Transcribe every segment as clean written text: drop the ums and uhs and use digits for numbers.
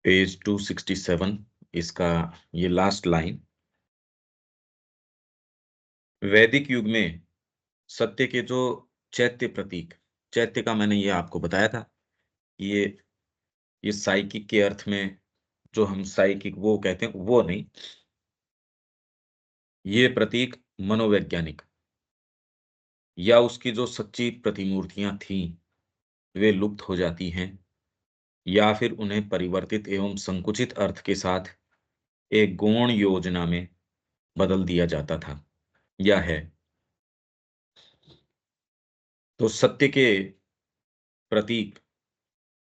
Page 267 इसका ये last line. वैदिक युग में सत्य के जो चैत्य प्रतीक, चैत्य का मैंने ये आपको बताया था, ये ये साइकिक के अर्थ में, जो हम साइकिक वो कहते हैं वो नहीं, ये प्रतीक मनोवैज्ञानिक या उसकी जो सच्ची प्रतिमूर्तियां थीं वे लुप्त हो जाती हैं या फिर उन्हें परिवर्तित एवं संकुचित अर्थ के साथ एक गौण योजना में बदल दिया जाता था या है। तो सत्य के प्रतीक,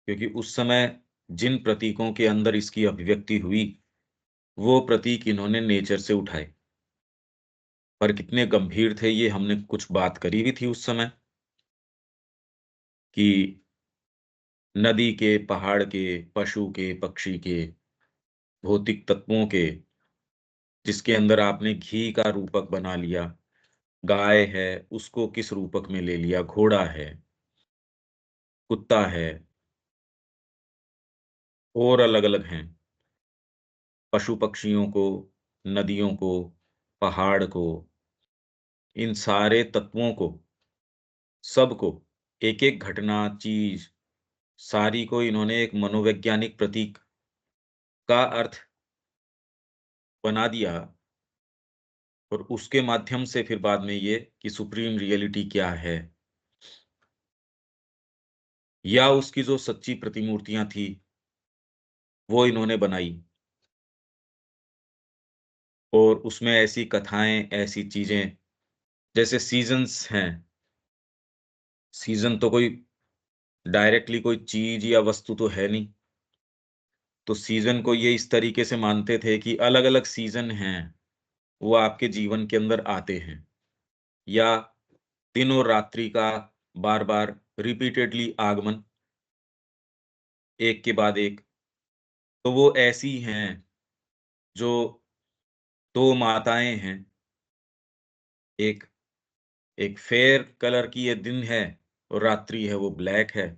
क्योंकि उस समय जिन प्रतीकों के अंदर इसकी अभिव्यक्ति हुई वो प्रतीक इन्होंने नेचर से उठाए, पर कितने गंभीर थे ये हमने कुछ बात करी भी थी उस समय कि नदी के, पहाड़ के, पशु के, पक्षी के, भौतिक तत्वों के, जिसके अंदर आपने घी का रूपक बना लिया, गाय है उसको किस रूपक में ले लिया, घोड़ा है, कुत्ता है, और अलग अलग हैं, पशु पक्षियों को, नदियों को, पहाड़ को, इन सारे तत्वों को, सबको, एक एक घटना, चीज, सारी को इन्होंने एक मनोवैज्ञानिक प्रतीक का अर्थ बना दिया। और उसके माध्यम से फिर बाद में ये कि सुप्रीम रियलिटी क्या है या उसकी जो सच्ची प्रतिमूर्तियां थी वो इन्होंने बनाई, और उसमें ऐसी कथाएं, ऐसी चीजें, जैसे सीजन्स हैं। सीजन तो कोई डायरेक्टली कोई चीज या वस्तु तो है नहीं, तो सीजन को ये इस तरीके से मानते थे कि अलग अलग सीजन हैं, वो आपके जीवन के अंदर आते हैं, या दिन और रात्रि का बार बार रिपीटेडली आगमन, एक के बाद एक। तो वो ऐसी हैं जो दो माताएं हैं, एक एक फेयर कलर की ये दिन है और रात्रि है वो ब्लैक है,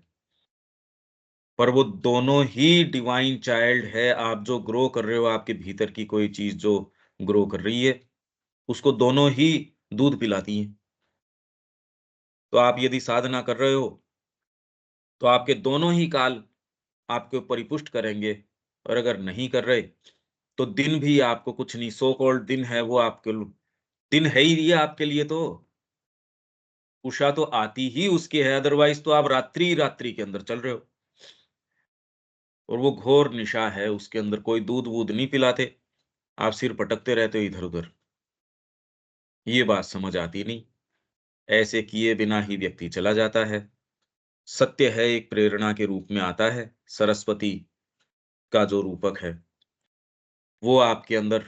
पर वो दोनों ही डिवाइन चाइल्ड है। आप जो ग्रो कर रहे हो, आपके भीतर की कोई चीज जो ग्रो कर रही है, उसको दोनों ही दूध पिलाती हैं। तो आप यदि साधना कर रहे हो तो आपके दोनों ही काल आपको परिपुष्ट करेंगे, और अगर नहीं कर रहे तो दिन भी आपको कुछ नहीं, सो कॉल्ड दिन है वो आपके दिन है ही ये आपके लिए। तो उषा तो आती ही उसकी है, अदरवाइज तो आप रात्रि रात्रि के अंदर चल रहे हो, और वो घोर निशा है, उसके अंदर कोई दूध वूध नहीं पिलाते, आप सिर पटकते रहते हो इधर उधर। ये बात समझ आती नहीं, ऐसे किए बिना ही व्यक्ति चला जाता है। सत्य है एक प्रेरणा के रूप में आता है, सरस्वती का जो रूपक है वो आपके अंदर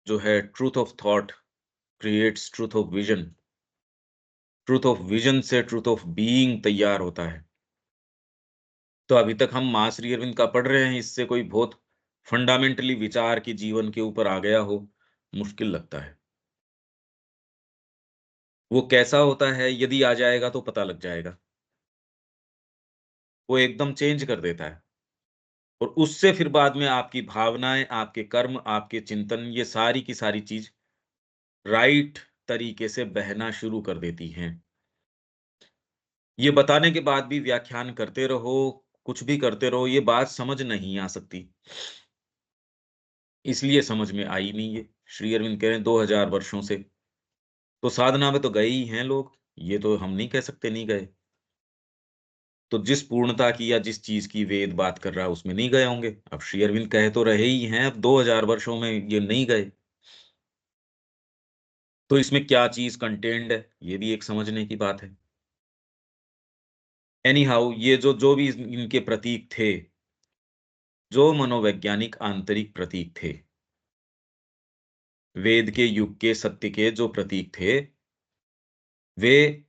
जो है truth of thought creates truth of vision, truth of vision से ट्रूथ ऑफ बीइंग तैयार होता है। तो अभी तक हम माँ श्री अरविंद का पढ़ रहे हैं, इससे कोई बहुत फंडामेंटली विचार की जीवन के ऊपर आ गया हो, मुश्किल लगता है। वो कैसा होता है यदि आ जाएगा तो पता लग जाएगा, वो एकदम चेंज कर देता है, और उससे फिर बाद में आपकी भावनाएं, आपके कर्म, आपके चिंतन, ये सारी की सारी चीज राइट तरीके से बहना शुरू कर देती हैं। ये बताने के बाद भी व्याख्यान करते रहो, कुछ भी करते रहो, ये बात समझ नहीं आ सकती, इसलिए समझ में आई नहीं है। श्री अरविंद कह रहे हैं 2000 वर्षों से तो साधना में तो गए ही हैं लोग, ये तो हम नहीं कह सकते नहीं गए। तो जिस पूर्णता की या जिस चीज की वेद बात कर रहा है उसमें नहीं गए होंगे। अब श्री अरविंद कहे तो रहे ही हैं, अब 2000 वर्षों में ये नहीं गए, तो इसमें क्या चीज कंटेन्ड है ये भी एक समझने की बात है। एनी हाउ, ये जो जो भी इनके प्रतीक थे, जो मनोवैज्ञानिक आंतरिक प्रतीक थे, वेद के युग के सत्य के जो प्रतीक थे, वे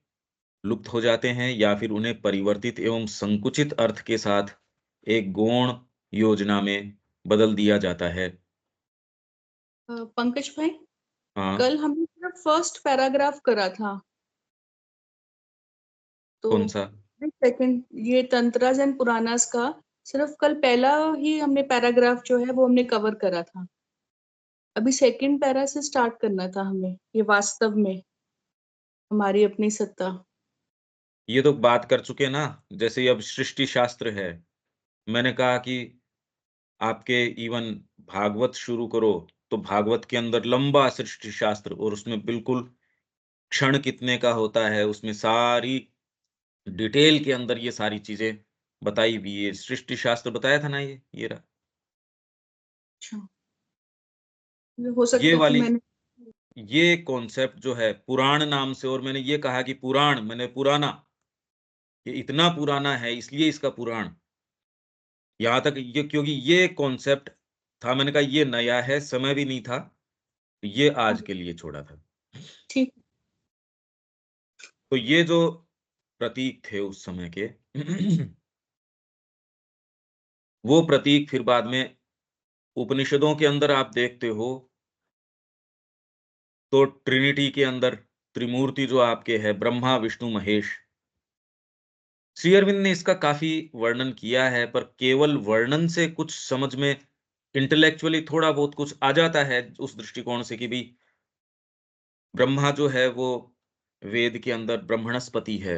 लुप्त हो जाते हैं या फिर उन्हें परिवर्तित एवं संकुचित अर्थ के साथ एक गौण योजना में बदल दिया जाता है। पंकज भाई, हाँ। कल हमने सिर्फ फर्स्ट पैराग्राफ करा था, तो कौन सा? सेकंड ये तंत्राज एंड पुराणास का सिर्फ कल पहला ही हमने पैराग्राफ जो है वो हमने कवर करा था। अभी सेकंड पैरा से स्टार्ट करना था हमें, ये वास्तव में हमारी अपनी सत्ता। ये तो बात कर चुके ना, जैसे अब सृष्टि शास्त्र है। मैंने कहा कि आपके इवन भागवत शुरू करो, तो भागवत के अंदर लंबा सृष्टि शास्त्र और उसमें बिल्कुल क्षण कितने का होता है, उसमें सारी डिटेल के अंदर ये सारी चीज़ें बताई हुई है। सृष्टि शास्त्र बताया था ना ये रहा। अच्छा, हो ये सकता है कि वाली मैंने। ये कॉन्सेप्ट जो है पुराण नाम से, और मैंने ये कहा कि पुराण मैंने पुराना, ये इतना पुराना है इसलिए इसका पुराण। यहाँ तक ये, क्योंकि ये कॉन्सेप्ट था, मैंने कहा ये नया है, समय भी नहीं था, तो ये आज के लिए छोड़ा था। ठीक। तो ये जो प्रतीक थे उस समय के वो प्रतीक फिर बाद में उपनिषदों के अंदर आप देखते हो, तो ट्रिनिटी के अंदर त्रिमूर्ति जो आपके है ब्रह्मा विष्णु महेश, श्री अरविंद ने इसका काफी वर्णन किया है, पर केवल वर्णन से कुछ समझ में इंटेलेक्चुअली थोड़ा बहुत कुछ आ जाता है उस दृष्टिकोण से कि भी ब्रह्मा जो है वो वेद के अंदर ब्रह्मणस्पति है,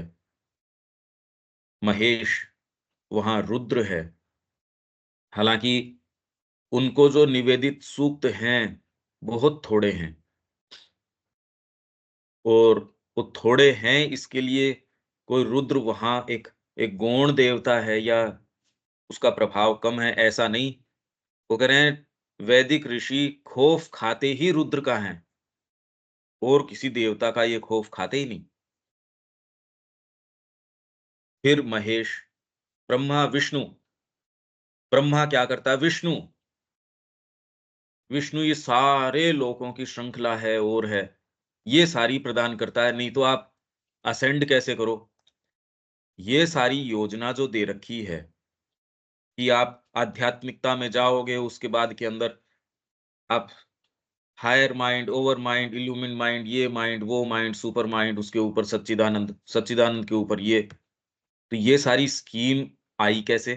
महेश वहां रुद्र है। हालांकि उनको जो निवेदित सूक्त हैं बहुत थोड़े हैं, और वो थोड़े हैं इसके लिए कोई रुद्र वहां एक एक गौण देवता है या उसका प्रभाव कम है, ऐसा नहीं। वो कह रहे हैं वैदिक ऋषि खौफ खाते ही रुद्र का है, और किसी देवता का ये खौफ खाते ही नहीं। फिर महेश, ब्रह्मा विष्णु। ब्रह्मा क्या करता है? विष्णु, विष्णु ये सारे लोकों की श्रृंखला है और है, ये सारी प्रदान करता है, नहीं तो आप असेंड कैसे करो? ये सारी योजना जो दे रखी है कि आप आध्यात्मिकता में जाओगे, उसके बाद के अंदर आप higher mind, over mind, illumined mind, ये माइंड, वो माइंड, सुपर माइंड, उसके ऊपर सच्चिदानंद, सच्चिदानंद के ऊपर ये, तो ये सारी स्कीम आई कैसे?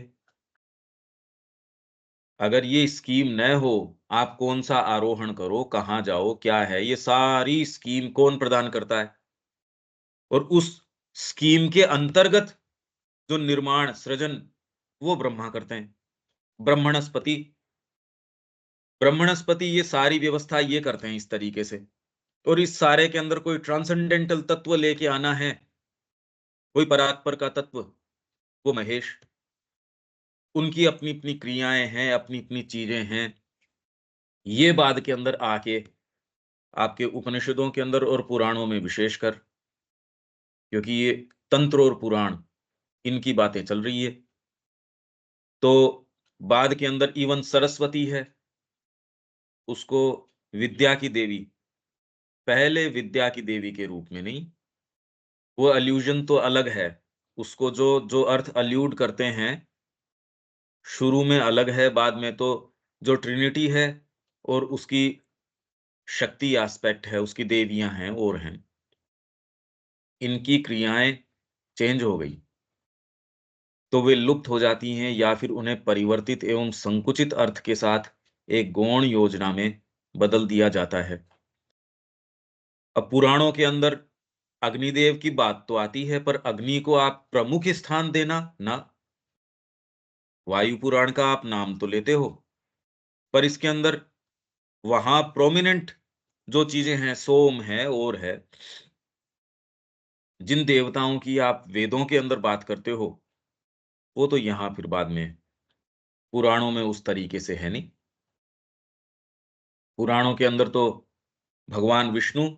अगर ये स्कीम न हो, आप कौन सा आरोहण करो, कहाँ जाओ, क्या है, ये सारी स्कीम कौन प्रदान करता है? और उस स्कीम के अंतर्गत जो निर्माण सृजन वो ब्रह्मा करते हैं, ब्रह्मणस्पति। ब्रह्मणस्पति ये सारी व्यवस्था ये करते हैं इस तरीके से। और इस सारे के अंदर कोई ट्रांसेंडेंटल तत्व लेके आना है, कोई परात्पर का तत्व, वो महेश। उनकी अपनी अपनी क्रियाएं हैं, अपनी अपनी चीजें हैं। ये बाद के अंदर आके आपके उपनिषदों के अंदर और पुराणों में विशेषकर, क्योंकि ये तंत्र और पुराण इनकी बातें चल रही है, तो बाद के अंदर इवन सरस्वती है, उसको विद्या की देवी, पहले विद्या की देवी के रूप में नहीं, वो अल्यूजन तो अलग है। उसको जो जो अर्थ अल्यूड करते हैं शुरू में अलग है, बाद में तो जो ट्रिनिटी है और उसकी शक्ति एस्पेक्ट है, उसकी देवियां हैं और हैं, इनकी क्रियाएं चेंज हो गई, तो वे लुप्त हो जाती हैं या फिर उन्हें परिवर्तित एवं संकुचित अर्थ के साथ एक गौण योजना में बदल दिया जाता है। अब पुराणों के अंदर अग्निदेव की बात तो आती है, पर अग्नि को आप प्रमुख स्थान देना ना। वायु पुराण का आप नाम तो लेते हो, पर इसके अंदर वहां प्रोमिनेंट जो चीजें हैं, सोम है और है, जिन देवताओं की आप वेदों के अंदर बात करते हो, वो तो यहां फिर बाद में पुराणों में उस तरीके से है नहीं। पुराणों के अंदर तो भगवान विष्णु,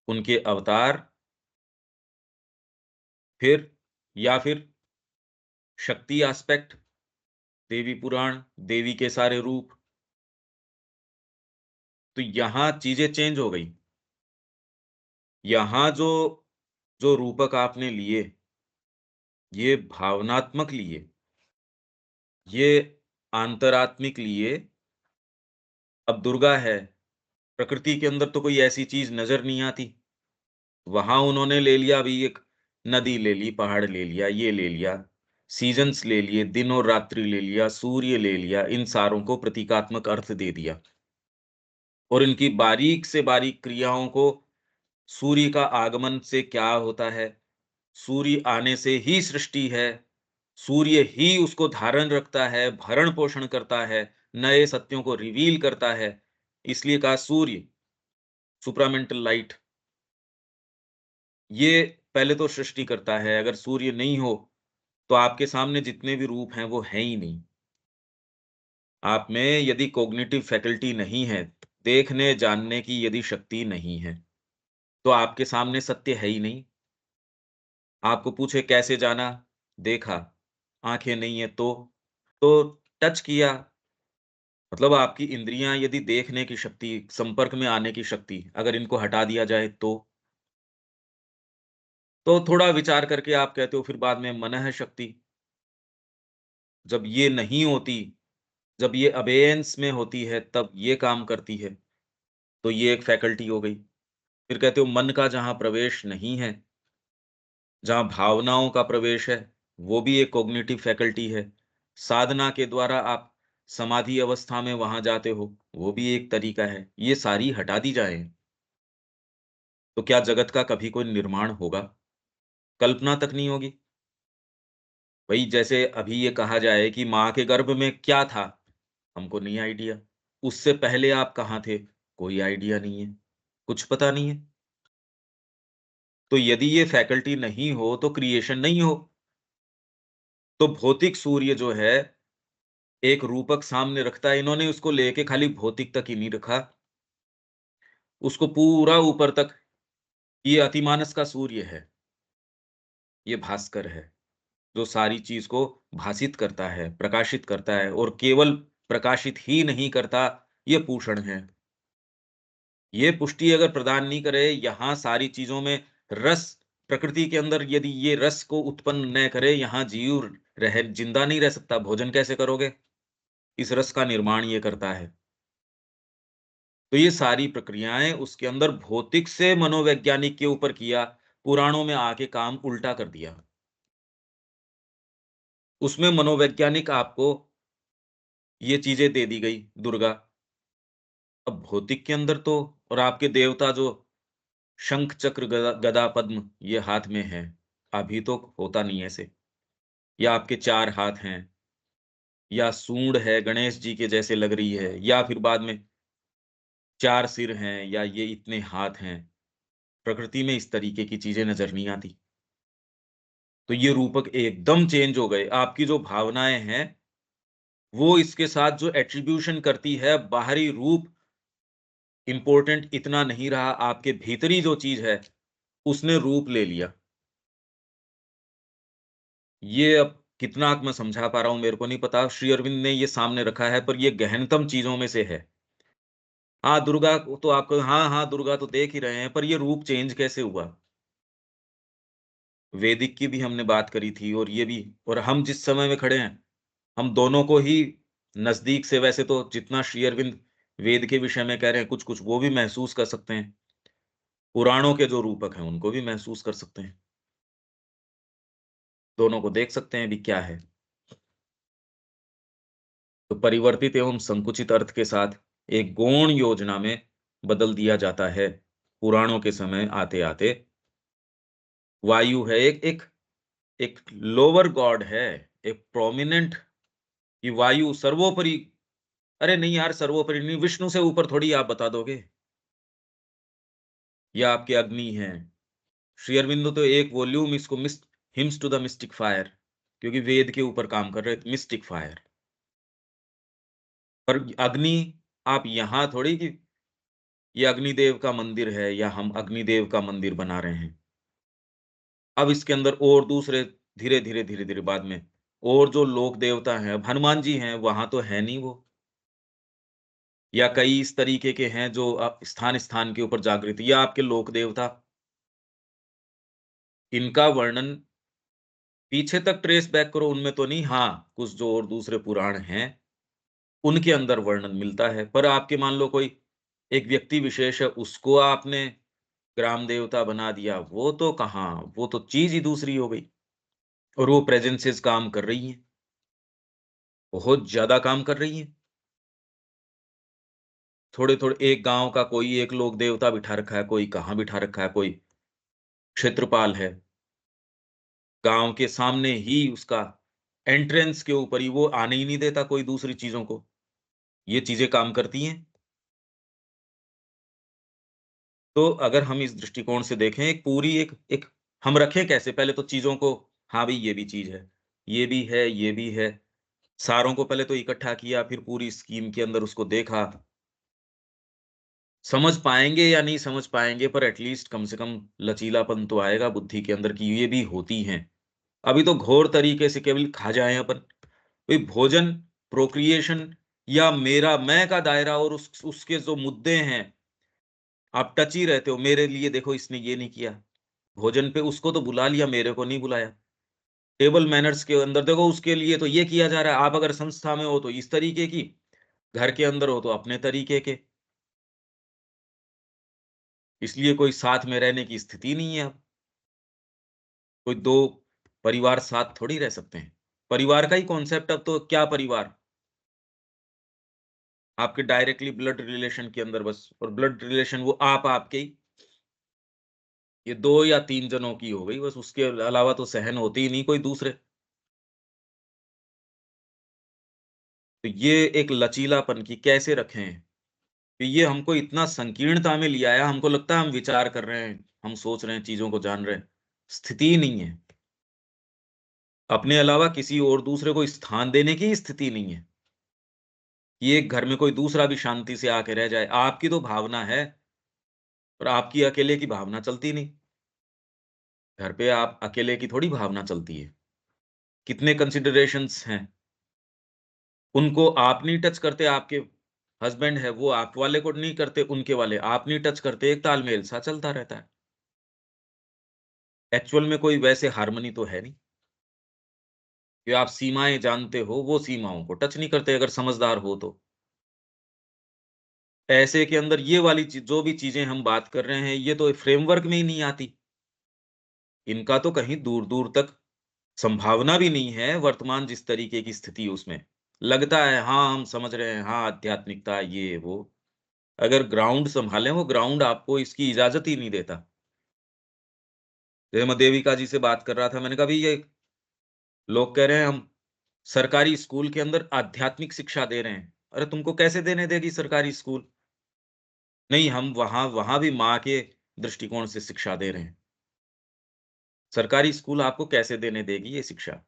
उनके अवतार, फिर या फिर शक्ति एस्पेक्ट, देवी पुराण, देवी के सारे रूप, तो यहां चीजें चेंज हो गई। यहां जो जो रूपक आपने लिए, ये भावनात्मक लिए, ये आंतरात्मिक लिए। अब दुर्गा है, प्रकृति के अंदर तो कोई ऐसी चीज नजर नहीं आती, वहां उन्होंने ले लिया, अभी एक नदी ले ली, पहाड़ ले लिया, ये ले लिया, सीजन्स ले लिए, दिन और रात्रि ले लिया, सूर्य ले लिया, इन सारों को प्रतीकात्मक अर्थ दे दिया और इनकी बारीक से बारीक क्रियाओं को सूर्य का आगमन से क्या होता है, सूर्य आने से ही सृष्टि है, सूर्य ही उसको धारण रखता है, भरण-पोषण करता है, नए सत्यों को रिवील करता है, इसलिए कहा सूर्य, सुप्रामेंटल लाइट, ये पहले तो सृष्टि करता है, अगर सूर्य नहीं हो, तो आपके सामने जितने भी रूप हैं, वो हैं ही नहीं। आप में यदि कॉग्निटिव फैकल्टी नहीं है, देखने, जानने की यदि शक्ति नहीं है, तो आपके सामने सत्य है ही नहीं। आपको पूछे कैसे जाना? देखा, आँखें नहीं है तो टच किया, मतलब आपकी इंद्रियाँ यदि देखने की शक्ति, संपर्क में आने की शक्ति, अगर इनको हटा दिया जाए तो थोड़ा विचार करके आप कहते हो फिर बाद में मनः शक्ति, जब ये नहीं होती, जब ये अबेयंस में होती है, तब ये काम करती है, तो ये एक फैकल्टी हो गई। फिर कहते हो मन का जहाँ प्रवेश नहीं है, जहाँ भावनाओं का प्रवेश है, वो भी एक कॉग्निटिव फैकल्टी है। साधना के द्वारा आप समाधि अवस्था में वहाँ जाते हो, वो भी एक तरीका है। ये सारी हटा दी जाएँ, तो क्या जगत का कभी कोई निर्माण होगा? कल्पना तक नहीं होगी। वही जैसे अभी ये कहा जाए कि माँ के गर्भ में क्या था? हमको नहीं आइडिया। उससे पहले आप कहाँ थे? कोई आइडिया नहीं है, कुछ पता नहीं है। तो यदि ये फैकल्टी नहीं हो, तो क्रिएशन नहीं हो। तो भौतिक सूर्य जो है, एक रूपक सामने रखता है, इन्होंने उसको लेके खाली भौतिक तक ही नहीं रखा, उसको पूरा ऊपर तक, ये अतिमानस का सूर्य है, ये भास्कर है, जो सारी चीज़ को भासित करता है, प्रकाशित करता है और केवल प्रकाशित ही नहीं करता, ये पूषण है। ये पुष्टि अगर प्रदान नहीं करे, यहाँ सारी चीज़ों में रस, प्रकृति के अंदर यदि ये रस को उत्पन्न न करे, यहाँ जीव रह जिंदा नहीं रह सकता, भोजन कैसे करोगे? इस रस का निर्माण ये करता है। तो ये सारी प्रक्रियाएँ उसके अंदर भौतिक से मनोवैज्ञानिक के ऊपर किया, पुराणों में आके काम उल्टा कर दिया। उसमें मनोवैज्ञानिक आपको ये चीज़ें दे दी गई, दुर्गा। अब भौतिक के अंदर तो और आपके देवता जो शंख, चक्र, गदा गदा, पद्म ये हाथ में है, अभी तो होता नहीं है ऐसे। या आपके 4 हाथ हैं, या सूंड है गणेश जी के जैसे लग रही है, या फिर बाद में 4 सिर हैं, या ये इतने हाथ हैं। प्रकृति में इस तरीके की चीज़ें नज़र नहीं आती। तो ये रूपक एकदम चेंज हो गए। आपकी जो भावनाएँ हैं, वो इसके साथ जो एट्रिब्यूशन करती है, बाहरी रूप इम्पोर्टेंट इतना नहीं रहा, आपके भीतरी जो चीज़ है, उसने रूप ले लिया। ये अब कितना मैं समझा पा रहा हूँ मेरे को नहीं पता। श्री अरविंद ने ये सामने रखा है, पर ये गहनतम चीज़ों में से है। हाँ, दुर्गा को तो आपको हाँ, हाँ, दुर्गा तो देख ही रहे हैं, पर ये रूप चेंज कैसे हुआ? वैदिक की भी हमने बात करी थी और ये भी, और हम जिस समय में खड़े हैं, हम दोनों को ही नज़दीक से, वैसे तो जितना श्री अरविंद वेद के विषय में कह रहे हैं, कुछ-कुछ वो भी महसूस कर सकते हैं। पुराणों के जो रूपक हैं, उनको भी महसूस कर सकते हैं। दोनों को देख सकते हैं, अभी क्या है। तो परिवर्तित एवं संकुचित अर्थ के साथ एक गौण योजना में बदल दिया जाता है। पुराणों के समय आते-आते वायु है एक एक एक लोअर गॉड है, एक प्रोमिनेंट, कि वायु सर्वोपरि। अरे नहीं यार, सर्वोपरि नहीं, विष्णु से ऊपर थोड़ी आप बता दोगे, या आपके अग्नि हैं। श्री अरविंदो तो एक वॉल्यूम इसको hymns to the mystic fire, क्योंकि वेद के ऊपर काम कर रहे थे, मिस्टिक फायर। पर अग्नि, आप यहाँ थोड़ी कि ये अग्निदेव का मंदिर है या हम अग्निदेव का मंदिर बना रहे हैं। अब इसके अंदर और दूसरे धीरे-धीरे बाद में और जो लोक देवता हैं, अब हनुमान जी हैं, वहाँ तो है नहीं वो। या कई इस तरीके के हैं जो स्थान-स्थान के ऊपर जागृत, या आपके लोक देवता, इनका वर्णन पीछे तक ट्रेस बैक करो, उनमें तो नहीं। हाँ, कुछ जो और दूसरे पुराण हैं, उनके अंदर वर्णन मिलता है। पर आपके मान लो कोई एक व्यक्ति विशेष है, उसको आपने ग्राम देवता बना दिया, वो तो कहाँ, वो तो चीज़ ही दूसरी हो गई। और वो प्रेजेंसेस काम कर रही हैं, बहुत ज़्यादा काम कर रही हैं। थोड़े-थोड़े एक गाँव का कोई एक लोक देवता बिठा रखा है, कोई कहाँ बिठा रखा है, कोई क्षेत्रपाल है। गाँव के सामने ही उसका एंट्रेंस के ऊपर ही वो आने ही नहीं देता कोई दूसरी चीज़ों को। ये चीज़ें काम करती हैं। तो अगर हम इस दृष्टिकोण से देखें, एक पूरी एक एक हम रखें कैसे? पहले तो चीज़ों को, हाँ भई, ये भी चीज़ है, ये भी है, ये भी है। सारों को पहले तो इकट्ठा किया, फिर पूरी स्कीम के अंदर उसको देखा। समझ पाएँगे या नहीं समझ पाएँगे, पर एट लीस्ट कम से कम लचीलापन तो आएगा बुद्धि के अंदर कि ये भी होती हैं। अभी तो घोर तरीके से केवल खा जाएँ अपन। भई भोजन, प्रोक्रिएशन या मेरा मैं का दायरा और उसके जो मुद्दे हैं, आप टच ही रहते हो। मेरे लिए देखो इसने ये नहीं किया। भोजन पे उसको तो बुला लिया, मेरे को नहीं बुलाया। टेबल मैनर्स के अंदर देखो उसके लिए तो ये किया जा रहा है। आप अगर संस्था में हो तो इस तरीके की, घर के अंदर हो तो अपने तरीके के। इसलिए कोई साथ में रहने की स्थिति नहीं है अब। कोई 2 परिवार साथ थोड़ी रह सकते हैं। परिवार का ही कॉन्सेप्ट अब तो क्या परिवार? आपके डायरेक्टली ब्लड रिलेशन के अंदर बस, और ब्लड रिलेशन वो आप आपके ही, ये 2 या 3 जनों की हो गई बस, उसके अलावा तो सहन होती ही नहीं कोई दूसरे। तो ये एक लचीलापन की कैसे रखें? कि ये हमको इतना संकीर्णता में ले आया, हमको लगता है हम विचार कर रहे हैं, हम सोच रहे हैं, चीज़ों को जान रहे हैं। स्थिति ही नहीं है। अपने अलावा किसी और दूसरे को स्थान देने की स्थिति नहीं है। कि एक घर में कोई दूसरा भी शांति से आके रह जाए। आपकी तो भावना है, पर आपकी अकेले की भावना चलती नहीं। घर पे आप अकेले की थोड़ी भावना चलती है। कितने कंसिडरेशंस हैं। उनको आप नहीं टच करते, आपके हस्बैंड है वो आप वाले को नहीं करते, उनके वाले आप नहीं टच करते, एक तालमेल सा चलता रहता है। एक्चुअल में कोई वैसे हार्मनी तो है नहीं, कि आप सीमाएँ जानते हो, वो सीमाओं को टच नहीं करते अगर समझदार हो तो। ऐसे के अंदर ये वाली चीज़, जो भी चीज़ें हम बात कर रहे हैं, ये तो फ्रेमवर्क में ही नहीं आती। इनका तो कहीं दूर-दूर तक संभावना भी नहीं है, वर्तमान जिस तरीके की स्थिति उसमें। लगता है हाँ, हम समझ रहे हैं, हाँ, आध्यात्मिकता ये वो। अगर ग्राउंड सँभालें, वो ग्राउंड आपको इसकी इजाज़त ही नहीं देता। जैसे मैं देविका जी से बात कर रहा था, मैंने कहा भई ये लोग कह रहे हैं हम सरकारी स्कूल के अंदर आध्यात्मिक शिक्षा दे रहे हैं। अरे तुमको कैसे देने देगी सरकारी स्कूल? नहीं, हम वहाँ वहाँ भी माँ के दृष्टिकोण से शिक्षा दे रहे हैं। सरकारी स्कूल आपको कैसे देने देगी ये शिक्षा?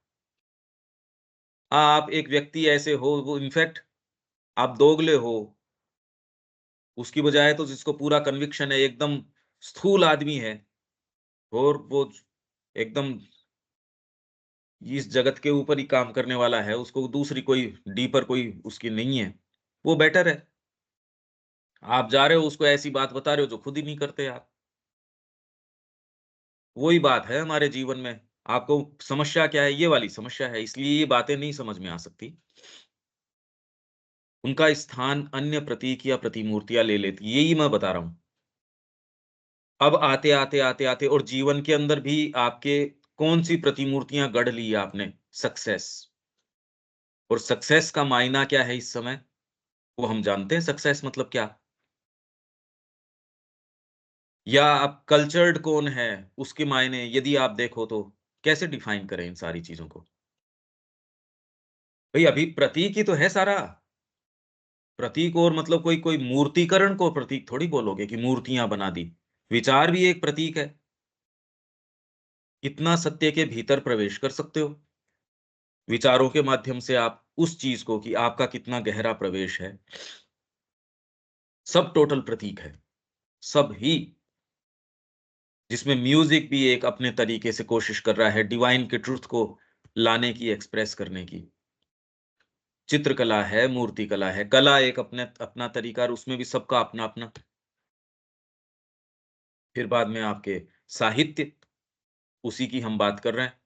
आप एक व्यक्ति ऐसे हो, वो इनफैक्ट आप दोगले हो, उसकी बजाय तो जिसको पूरा कन्विक्शन है, एकदम स्थूल आदमी है और वो एकदम इस जगत के ऊपर ही काम करने वाला है, उसको दूसरी कोई डीपर कोई उसकी नहीं है, वो बेटर है। आप जा रहे हो उसको ऐसी बात बता रहे हो जो खुद ही नहीं करते आप। वही बात है हमारे जीवन में। आपको समस्या क्या है? ये वाली समस्या है, इसलिए ये बातें नहीं समझ में आ सकती। उनका स्थान अन्य प्रतीक या प्रतिमूर्तियाँ ले लेती, यही मैं बता रहा हूँ। अब आते और जीवन के अंदर भी आपके कौन-सी प्रतिमूर्तियाँ गढ़ ली आपने? सक्सेस। और सक्सेस का मायना क्या है इस समय? वो हम जानते हैं सक्सेस मतलब क्या? या आप कल्चर्ड कौन है? उसके मायने यदि आप देखो तो कैसे डिफाइन करें इन सारी चीज़ों को? भई अभी प्रतीक ही तो है सारा। प्रतीक और मतलब कोई कोई मूर्तिकरण को प्रतीक थोड़ी बोलोगे कि मूर्तियाँ बना दी। विचार भी एक प्रतीक है। कितना सत्य के भीतर प्रवेश कर सकते हो। विचारों के माध्यम से आप उस चीज़ को कि आपका कितना गहरा प्रवेश है। सब टोटल प्रतीक है। सब ही, जिसमें म्यूज़िक भी एक अपने तरीके से कोशिश कर रहा है डिवाइन के ट्रुथ को लाने की, एक्सप्रेस करने की। चित्रकला है, मूर्तिकला है, कला एक अपने अपना तरीका और उसमें भी सबका अपना-अपना। फिर बाद में आपके साहित्य, उसी की हम बात कर रहे हैं।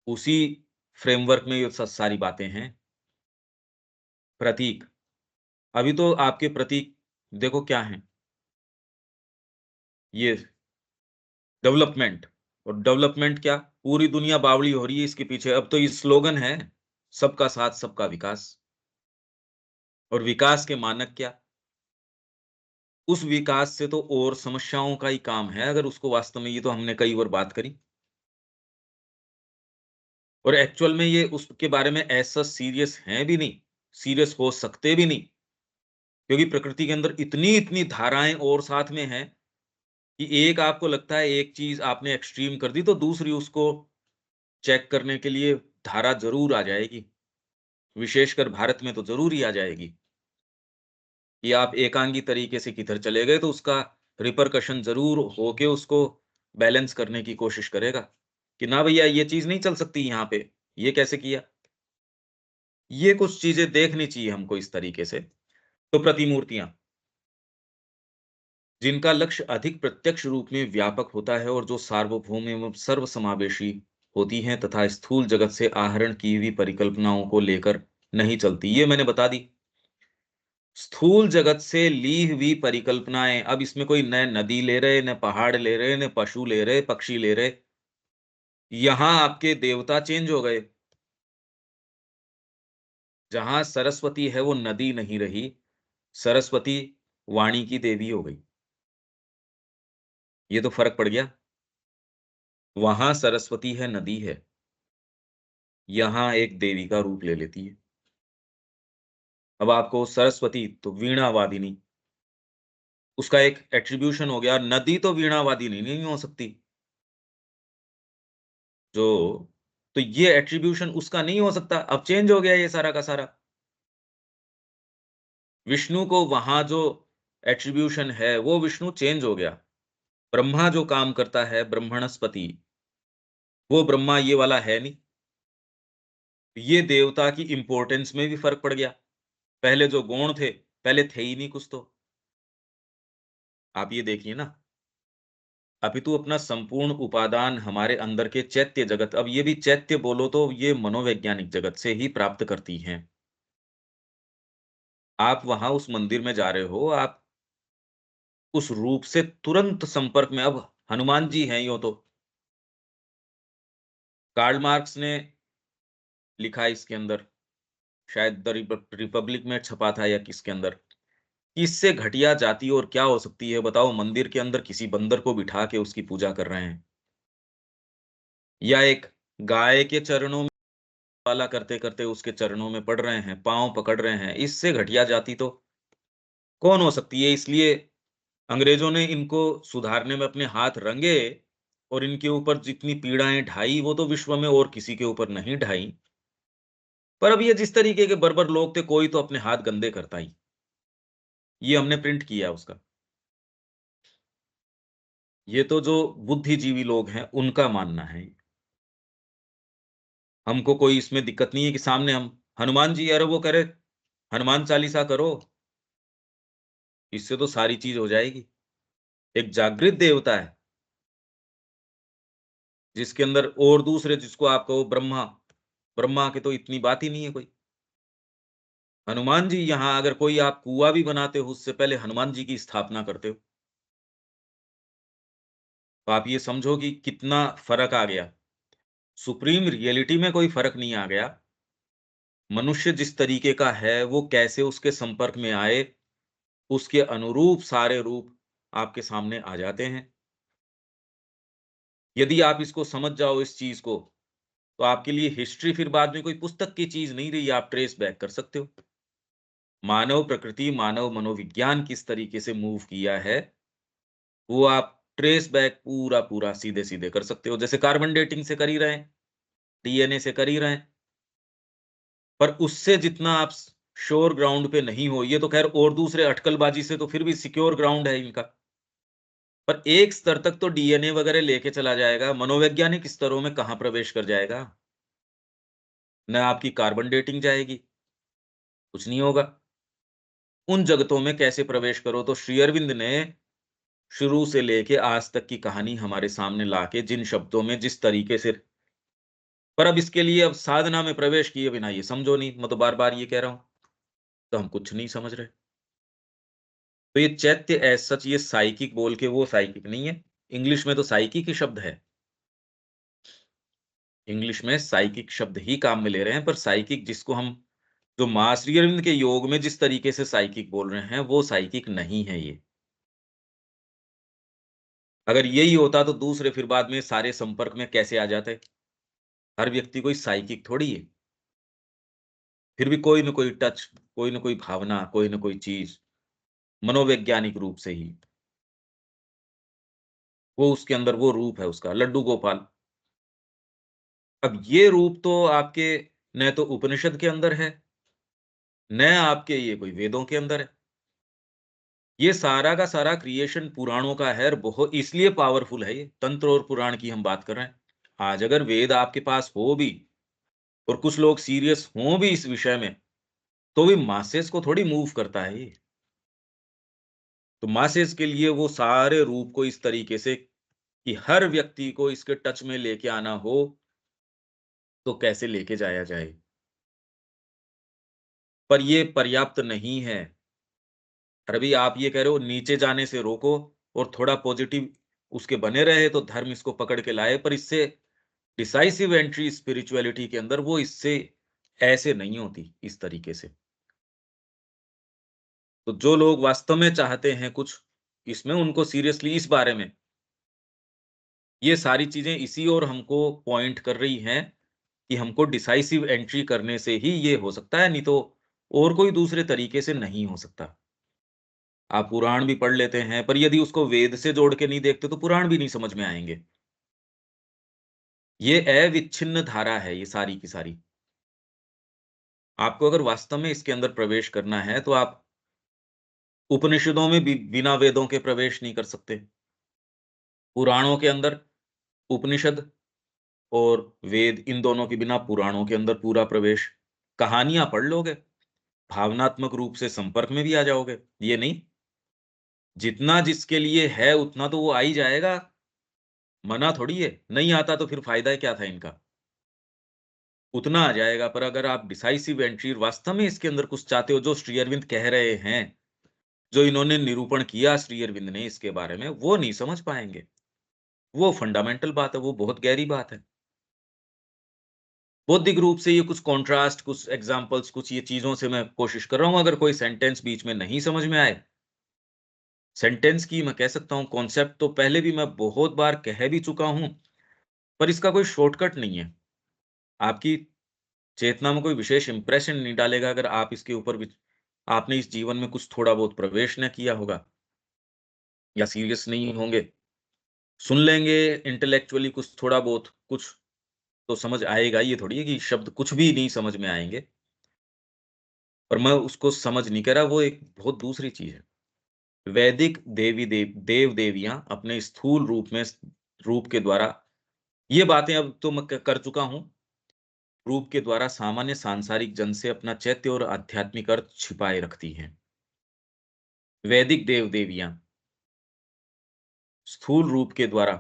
उसी फ्रेमवर्क में ये सारी बातें हैं। प्रतीक, अभी तो आपके प्रतीक देखो क्या हैं? ये डेवलपमेंट, और डेवलपमेंट क्या, पूरी दुनिया बावड़ी हो रही है इसके पीछे। अब तो ये स्लोगन है, सबका साथ सबका विकास। और विकास के मानक क्या, उस विकास से तो और समस्याओं का ही काम है अगर उसको वास्तव में, ये तो हमने कई बार बात करी। और एक्चुअल में ये उसके बारे में ऐसा सीरियस हैं भी नहीं, सीरियस हो सकते भी नहीं, क्योंकि प्रकृति के अंदर इतनी इतनी धाराएं और साथ में हैं कि एक आपको लगता है एक चीज आपने एक्सट्रीम कर दी तो दूसरी उसको चेक करने के लिए धारा जरूर आ जाएगी। विशेषकर भारत में तो जरूर ही आ जाएगी कि आप एकांगी तरीके से किधर चले गए तो उसका रिपरकशन जरूर होके उसको बैलेंस करने की कोशिश करेगा कि ना भैया ये चीज नहीं चल सकती यहाँ पे, ये कैसे किया। ये कुछ चीजें देखनी चाहिए हमको इस तरीके से। तो प्रतिमूर्तियां जिनका लक्ष्य अधिक प्रत्यक्ष रूप में व्यापक होता है और जो सार्वभौम एवं सर्वसमावेशी होती हैं तथा स्थूल जगत से आहरण की हुई परिकल्पनाओं को लेकर नहीं चलती, ये मैंने बता दी। स्थूल जगत से ली हुई परिकल्पनाएं, अब इसमें कोई न नदी ले रहे, न पहाड़ ले रहे, न पशु ले रहे, पक्षी ले रहे, यहां आपके देवता चेंज हो गए। जहां सरस्वती है वो नदी नहीं रही, सरस्वती वाणी की देवी हो गई। ये तो फर्क पड़ गया। वहां सरस्वती है, नदी है, यहां एक देवी का रूप ले लेती है। अब आपको सरस्वती तो वीणा वादिनी, उसका एक एट्रीब्यूशन हो गया। नदी तो वीणा वादिनी नहीं हो सकती, जो तो ये एट्रीब्यूशन उसका नहीं हो सकता। अब चेंज हो गया ये सारा का सारा। विष्णु को वहां जो एट्रीब्यूशन है वो विष्णु चेंज हो गया। ब्रह्मा जो काम करता है ब्रह्मणस्पति, वो ब्रह्मा ये वाला है नहीं। ये देवता की इंपॉर्टेंस में भी फर्क पड़ गया। पहले जो गौण थे, पहले थे ही नहीं कुछ तो। आप ये देखिए ना, अपितु अपना संपूर्ण उपादान हमारे अंदर के चैत्य जगत, अब ये भी चैत्य बोलो तो ये मनोवैज्ञानिक जगत से ही प्राप्त करती हैं। आप वहां उस मंदिर में जा रहे हो, आप उस रूप से तुरंत संपर्क में। अब हनुमान जी हैं यूं तो, कार्ल मार्क्स ने लिखा इसके अंदर, शायद द रिपब्लिक में छपा था या किसके अंदर, कि इससे घटिया जाति और क्या हो सकती है बताओ, मंदिर के अंदर किसी बंदर को बिठा के उसकी पूजा कर रहे हैं, या एक गाय के चरणों में वाला करते करते उसके चरणों में पड़ रहे हैं, पांव पकड़ रहे हैं। इससे घटिया जाति तो कौन हो सकती है। इसलिए अंग्रेजों ने इनको सुधारने में अपने हाथ रंगे और इनके ऊपर जितनी पीड़ाएं ढाई वो तो विश्व में और किसी के ऊपर नहीं ढाई। पर अब ये जिस तरीके के बर्बर लोग थे, कोई तो अपने हाथ गंदे करता ही। ये हमने प्रिंट किया उसका। ये तो जो बुद्धिजीवी लोग हैं उनका मानना है। हमको कोई इसमें दिक्कत नहीं है कि सामने हम हनुमान जी, अरे वो करे हनुमान चालीसा करो, इससे तो सारी चीज हो जाएगी। एक जागृत देवता है जिसके अंदर, और दूसरे जिसको आप कहो ब्रह्मा, ब्रह्मा की तो इतनी बात ही नहीं है कोई। हनुमान जी यहां अगर कोई आप कुआं भी बनाते हो उससे पहले हनुमान जी की स्थापना करते हो। तो आप ये समझो कि कितना फर्क आ गया। सुप्रीम रियलिटी में कोई फर्क नहीं आ गया। मनुष्य जिस तरीके का है वो कैसे उसके संपर्क में आए, उसके अनुरूप सारे रूप आपके सामने आ जाते हैं। यदि आप इसको समझ जाओ इस चीज को, तो आपके लिए हिस्ट्री फिर बाद में कोई पुस्तक की चीज नहीं रही, आप ट्रेस बैक कर सकते हो। मानव प्रकृति, मानव मनोविज्ञान किस तरीके से मूव किया है, वो आप ट्रेस बैक पूरा पूरा सीधे सीधे कर सकते हो। जैसे कार्बन डेटिंग से कर ही रहे हैं, डीएनए से कर ही रहे हैं, पर उससे जितना आप श्योर ग्राउंड पे नहीं हो। ये तो खैर और दूसरे अटकलबाजी से तो फिर भी सिक्योर ग्राउंड है इनका, पर एक स्तर तक तो डीएनए वगैरह लेके चला जाएगा, मनोवैज्ञानिक स्तरों में कहां प्रवेश कर जाएगा। न आपकी कार्बन डेटिंग जाएगी, कुछ नहीं होगा। उन जगतों में कैसे प्रवेश करो, तो श्री अरविंद ने शुरू से लेके आज तक की कहानी हमारे सामने लाके जिन शब्दों में जिस तरीके से, पर अब इसके लिए अब साधना में प्रवेश किए बिना ये समझो नहीं, मैं तो बार बार ये कह रहा हूं, तो हम कुछ नहीं समझ रहे। तो ये चैत्य एज सच, ये साइकिक बोल के वो साइकिक नहीं है। इंग्लिश में तो साइकिक ही शब्द है, इंग्लिश में साइकिक शब्द ही काम में ले रहे हैं, पर साइकिक जिसको हम जो माँ श्री अरविंद के योग में जिस तरीके से साइकिक बोल रहे हैं, वो साइकिक नहीं है ये। अगर यही होता तो दूसरे फिर बाद में सारे संपर्क में कैसे आ जाते? हर व्यक्ति कोई साइकिक थोड़ी है। फिर भी कोई न कोई टच, कोई न कोई भावना, कोई न कोई चीज़, मनोवैज्ञानिक रूप से ही, वो उसके अंदर वो रूप है उसका, लड्डू गोपाल। अब ये रूप तो आपके न तो उपनिषद के अंदर है, न आपके ये कोई वेदों के अंदर है। ये सारा का सारा क्रिएशन पुराणों का है और बहुत इसलिए पावरफुल है ये, तंत्र और पुराण की हम बात कर रहे हैं। आज अगर वेद आपके पास हो भी और कुछ लोग सीरियस हों भी इस विषय में, तो भी मासेस को थोड़ी मूव करता है ये। तो मासेस के लिए वो सारे रूप को इस तरीके से कि हर व्यक्ति को इसके टच में लेके आना हो, तो कैसे लेके जाया जाए? पर ये पर्याप्त नहीं है। और अभी आप ये कह रहे हो नीचे जाने से रोको और थोड़ा पॉजिटिव उसके बने रहे तो धर्म इसको पकड़ के लाए, पर इससे डिसाइसिव एंट्री स्पिरिचुअलिटी के अंदर वो इससे ऐसे नहीं होती इस तरीके से। तो जो लोग वास्तव में चाहते हैं कुछ इसमें उनको सीरियसली इस बारे में ये सारी चीज़ें इसी ओर हमको पॉइंट कर रही हैं कि हमको डिसाइसिव एंट्री करने से ही ये हो सकता है, नहीं तो और कोई दूसरे तरीके से नहीं हो सकता। आप पुराण भी पढ़ लेते हैं, पर यदि उसको वेद से जोड़ के नहीं देखते तो पुराण भी नहीं समझ में आएँगे। ये अविच्छिन्न धारा है ये सारी की सारी। आपको अगर वास्तव में इसके अंदर प्रवेश करना है तो आप उपनिषदों में भी बिना वेदों के प्रवेश नहीं कर सकते। पुराणों के अंदर उपनिषद और वेद इन दोनों के बिना पुराणों के अंदर पूरा प्रवेश। कहानियाँ पढ़ लोगे, भावनात्मक रूप से संपर्क में भी आ जाओगे। ये नहीं, जितना जिसके लिए है उतना तो वो आ ही जाएगा, मना थोड़ी है। नहीं आता तो फिर फ़ायदा क्या था इनका? उतना आ जाएगा, पर अगर आप डिसाइसिव एंट्री वास्तव में इसके अंदर कुछ चाहते हो जो श्री अरविंद कह रहे हैं, जो इन्होंने निरूपण किया श्री अरविंद ने इसके बारे में, वो नहीं समझ पाएँगे। वो फंडामेंटल बात है, वो बहुत गहरी बात है। बौद्धिक रूप से ये कुछ कॉन्ट्रास्ट, कुछ एग्ज़ाम्पल्स, कुछ ये चीज़ों से मैं कोशिश कर रहा हूँ, अगर कोई सेंटेंस बीच में नहीं समझ में आए, सेंटेंस की मैं कह सकता हूँ कॉन्सेप्ट तो पहले भी मैं बहुत बार कह भी चुका हूँ, पर इसका कोई शॉर्टकट नहीं है। आपकी चेतना में कोई विशेष इंप्रेशन नहीं डालेगा अगर आप इसके ऊपर भी आपने इस जीवन में कुछ थोड़ा बहुत प्रवेश न किया होगा या सीरियस नहीं होंगे। सुन लेंगे इंटेलेक्चुअली कुछ थोड़ा बहुत, कुछ तो समझ आएगा, ये थोड़ी है कि शब्द कुछ भी नहीं समझ में आएँगे। पर मैं उसको समझ नहीं कह रहा, वो एक बहुत दूसरी चीज़ है। वैदिक देव-देवियाँ अपने स्थूल रूप के द्वारा ये बातें अब तो मैं क कर चुका हूँ, रूप के द्वारा सामान्य सांसारिक जन से अपना चैत्य और आध्यात्मिक अर्थ छिपाए रखती हैं। वैदिक देव-देवियाँ स्थूल रूप के द्वारा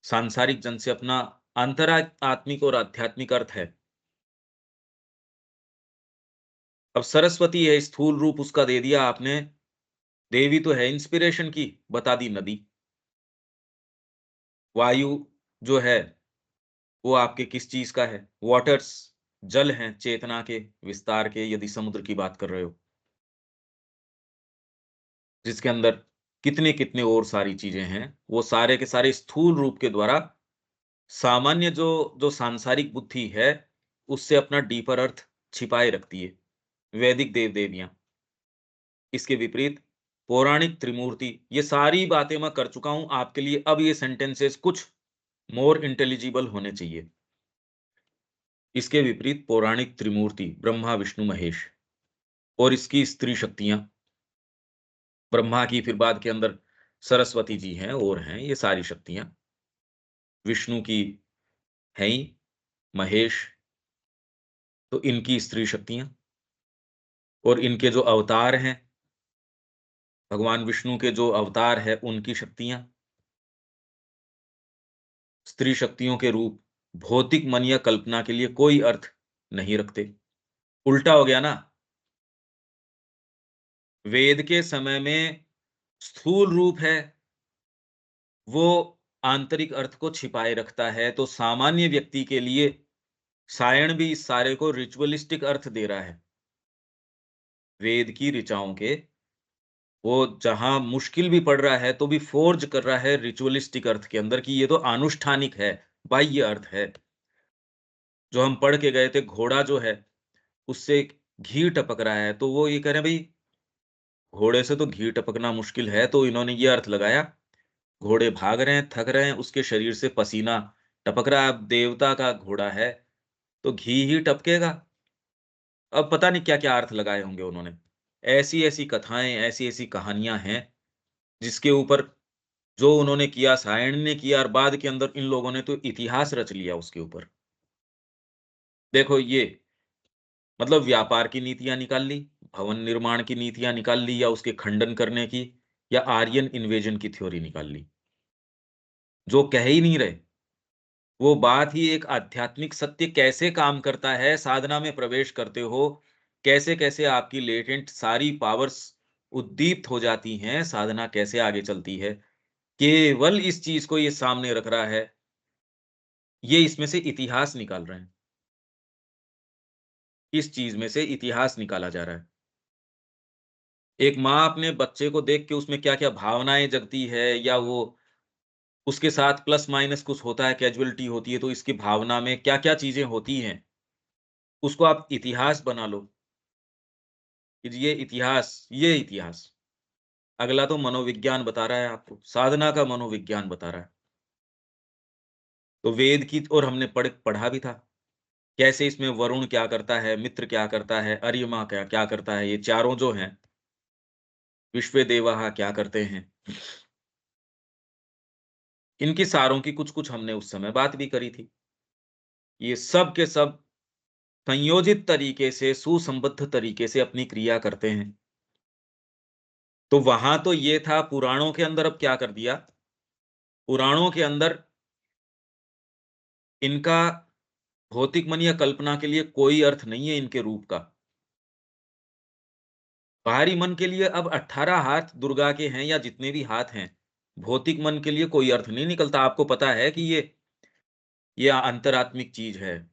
सांसारिक जन से अपना आत्मिक और आध्यात्मिक अर्थ है। अब सरस्वती है, स्थूल रूप उसका दे दिया आपने, देवी तो है इंस्पिरेशन की, बता दी नदी। वायु जो है वो आपके किस चीज़ का है? वाटर्स जल हैं, चेतना के, विस्तार के, यदि समुद्र की बात कर रहे हो, जिसके अंदर कितने-कितने और सारी चीज़ें हैं, वो सारे के सारे स्थूल रूप के द्वारा सामान्य जो जो सांसारिक बुद्धि है, उससे अपना डीपर अर्थ छिपाए रखती है, वैदिक देव-देवियाँ। इसके विपरीत पौराणिक त्रिमूर्ति, ये सारी बातें मैं कर चुका हूँ आपके लिए, अब ये सेंटेंसेस कुछ मोर इंटेलिजिबल होने चाहिए। इसके विपरीत पौराणिक त्रिमूर्ति ब्रह्मा, विष्णु, महेश और इसकी स्त्री शक्तियाँ, ब्रह्मा की फिर बाद के अंदर सरस्वती जी हैं और हैं ये सारी शक्तियाँ, विष्णु की हैं ही, महेश, तो इनकी स्त्री शक्तियाँ और इनके जो अवतार हैं, भगवान विष्णु के जो अवतार हैं, उनकी शक्तियाँ, स्त्री शक्तियों के रूप भौतिक मन या कल्पना के लिए कोई अर्थ नहीं रखते। उल्टा हो गया ना, वेद के समय में स्थूल रूप है, वो आंतरिक अर्थ को छिपाए रखता है। तो सामान्य व्यक्ति के लिए सायण भी इस सारे को रिचुअलिस्टिक अर्थ दे रहा है। वेद की ऋचाओं के वो जहां मुश्किल भी पड़ रहा है तो भी फोर्ज कर रहा है रिचुअलिस्टिक अर्थ के अंदर कि ये तो आनुष्ठानिक है, बाह्य अर्थ है। जो हम पढ़ के गए थे, घोड़ा जो है उससे घी टपक रहा है, तो वो ये कह रहे हैं भाई घोड़े से तो घी टपकना मुश्किल है, तो इन्होंने ये अर्थ लगाया, घोड़े भाग रहे हैं, थक रहे हैं, उसके शरीर से पसीना टपक रहा है, अब देवता का घोड़ा है, तो घी ही टपकेगा। अब पता नहीं क्या-क्या अर्थ लगाए होंगे उन्होंने। ऐसी-ऐसी कथाएँ, ऐसी-ऐसी कहानियाँ हैं, जिसके ऊपर जो उन्होंने किया, सायण ने किया और बाद के अंदर इन लोगों ने तो इतिहास रच लिया उसके ऊपर। देखो ये मतलब व्यापार की नीतियाँ निकाल ली, भवन निर्माण की नीतियाँ निकाल ली या उसके खंडन करने की या आर्यन इन्वेजन की थ्योरी निकाल ली। जो कह ही नहीं रहे, वो बात ही एक आध्यात्मिक सत्य कैसे काम करता है, साधना में प्रवेश करते हो, कैसे-कैसे आपकी लेटेंट सारी पावर्स उद्दीप्त हो जाती हैं, साधना कैसे आगे चलती है। केवल इस चीज़ को ये सामने रख रहा है, ये इसमें से इतिहास निकाल रहे हैं। इस चीज़ में से इतिहास निकाला जा रहा है। एक माँ अपने बच्चे को देख के उसमें क्या-क्या भावनाएँ जगती है या वो उसके साथ प्लस माइनस कुछ होता है, कैज़ुअलिटी होती है, तो इसकी भावना में क्या-क्या चीज़ें होती हैं, उसको आप इतिहास बना लो कि ये इतिहास। अगला तो मनोविज्ञान बता रहा है आपको, साधना का मनोविज्ञान बता रहा है। तो वेद की और हमने पढ़ा भी था, कैसे इसमें वरुण क्या करता है, मित्र क्या करता है, अर्यमा क्या क्या करता है, ये चारों जो हैं, विश्वेदेवाः क्या करते हैं। इनकी सारों की कुछ-कुछ हमने उस समय बात भी करी थी। ये सब के सब संयोजित तरीके से, सुसंबद्ध तरीके से अपनी क्रिया करते हैं। तो वहाँ तो ये था पुराणों के अंदर अब क्या कर दिया, पुराणों के अंदर इनका भौतिक मन या कल्पना के लिए कोई अर्थ नहीं है इनके रूप का। बाहरी मन के लिए अब 18 हाथ दुर्गा के हैं या जितने भी हाथ हैं, भौतिक मन के लिए कोई अर्थ नहीं निकलता। आपको पता है कि ये अंतरात्मिक चीज़ है।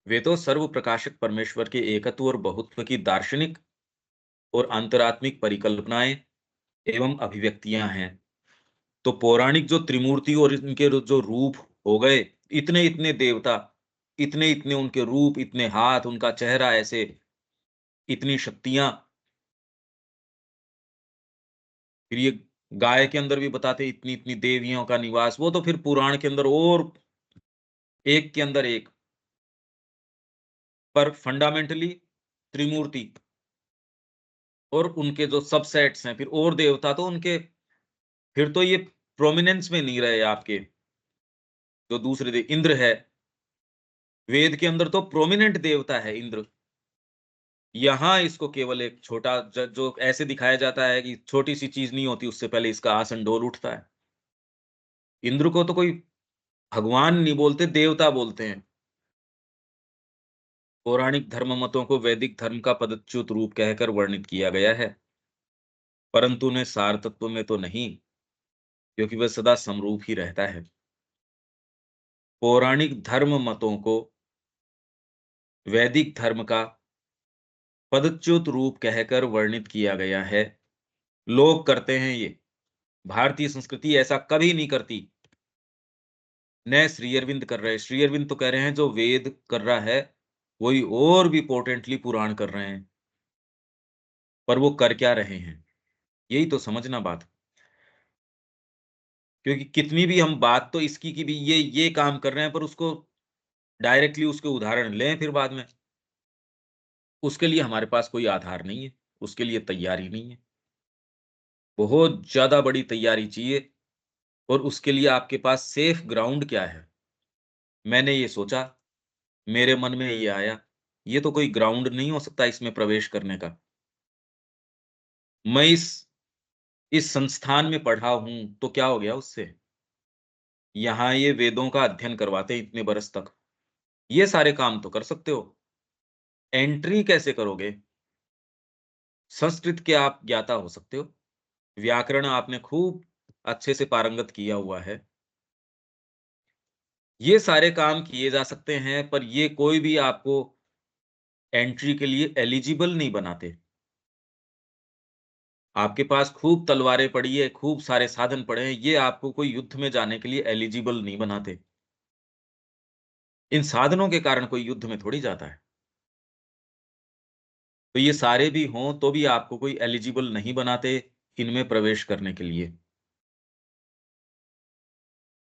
वे तो सर्व प्रकाशक परमेश्वर के एकत्व और बहुत्व की दार्शनिक और अंतरात्मिक परिकल्पनाएँ एवं अभिव्यक्तियाँ हैं। तो पौराणिक जो त्रिमूर्ति और इनके जो रूप हो गए, इतने-इतने देवता, इतने-इतने उनके रूप, इतने हाथ, उनका चेहरा ऐसे, इतनी शक्तियाँ, फिर ये गाय के अंदर भी बताते इतनी-इतनी देवियों का निवास, वो तो फिर पुराण के अंदर और एक के अंदर एक, पर फंडामेंटली त्रिमूर्ति और उनके जो सबसेट्स हैं, फिर और देवता तो उनके फिर तो ये प्रोमिनेंस में नहीं रहे आपके, जो दूसरे इंद्र है, वेद के अंदर तो प्रोमिनेंट देवता है इंद्र। यहाँ इसको केवल एक छोटा जो ऐसे दिखाया जाता है कि छोटी-सी चीज़ नहीं होती, उससे पहले इसका आसन डोल उठता है। इंद्र को तो कोई भगवान नहीं बोलते, देवता बोलते हैं। पौराणिक धर्म मतों को वैदिक धर्म का पदच्युत रूप कहकर वर्णित किया गया है, परंतु उन्हें सार तत्व में तो नहीं, क्योंकि वह सदा समरूप ही रहता है। पौराणिक धर्म मतों को वैदिक धर्म का पदच्युत रूप कहकर वर्णित किया गया है। लोग करते हैं ये, भारतीय संस्कृति ऐसा कभी नहीं करती। न श्री अरविंद कर रहे हैं, श्री अरविंद तो कह रहे हैं जो वेद कर रहा है, वही और भी पोटेंटली पुराण कर रहे हैं। पर वो कर क्या रहे हैं? यही तो समझना बात। क्योंकि कितनी भी हम बात तो इसकी की भी ये काम कर रहे हैं, पर उसको डायरेक्टली उसके उदाहरण लें फिर बाद में, उसके लिए हमारे पास कोई आधार नहीं है, उसके लिए तैयारी नहीं है। बहुत ज़्यादा बड़ी तैयारी चाहिए और उसके लिए आपके पास सेफ ग्राउंड क्या है? मैंने ये सोचा, मेरे मन में ये आया, ये तो कोई ग्राउंड नहीं हो सकता इसमें प्रवेश करने का। मैं इस संस्थान में पढ़ा हूँ, तो क्या हो गया उससे? यहाँ ये वेदों का अध्ययन करवाते हैं इतने बरस तक। ये सारे काम तो कर सकते हो। एंट्री कैसे करोगे? संस्कृत के आप ज्ञाता हो सकते हो। व्याकरण आपने खूब अच्छे से पारंगत किया हुआ है। ये सारे काम किए जा सकते हैं, पर ये कोई भी आपको एंट्री के लिए एलिजिबल नहीं बनाते। आपके पास खूब तलवारें पड़ी है, खूब सारे साधन पड़े हैं, ये आपको कोई युद्ध में जाने के लिए एलिजिबल नहीं बनाते। इन साधनों के कारण कोई युद्ध में थोड़ी जाता है। तो ये सारे भी हों, तो भी आपको कोई एलिजिबल नहीं बनाते इनमें प्रवेश करने के लिए।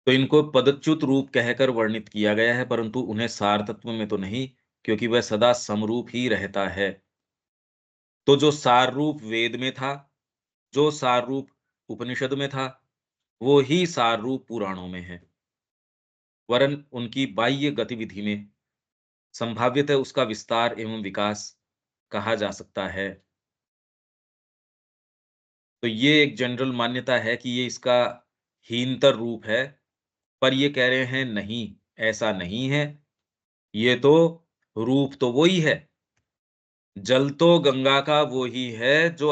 तो इनको पदच्युत रूप कहकर वर्णित किया गया है, परंतु उन्हें सार तत्व में तो नहीं, क्योंकि वह सदा समरूप ही रहता है। तो जो सार रूप वेद में था, जो सार रूप उपनिषद में था, वो ही सार रूप पुराणों में है। वरन उनकी बाह्य गतिविधि में संभाव्यतः उसका विस्तार एवं विकास कहा जा सकता है। तो ये एक जनरल मान्यता है कि ये इसका हीनतर रूप है, पर ये कह रहे हैं नहीं, ऐसा नहीं है। ये तो रूप तो वो ही है। जल तो गंगा का वो ही है जो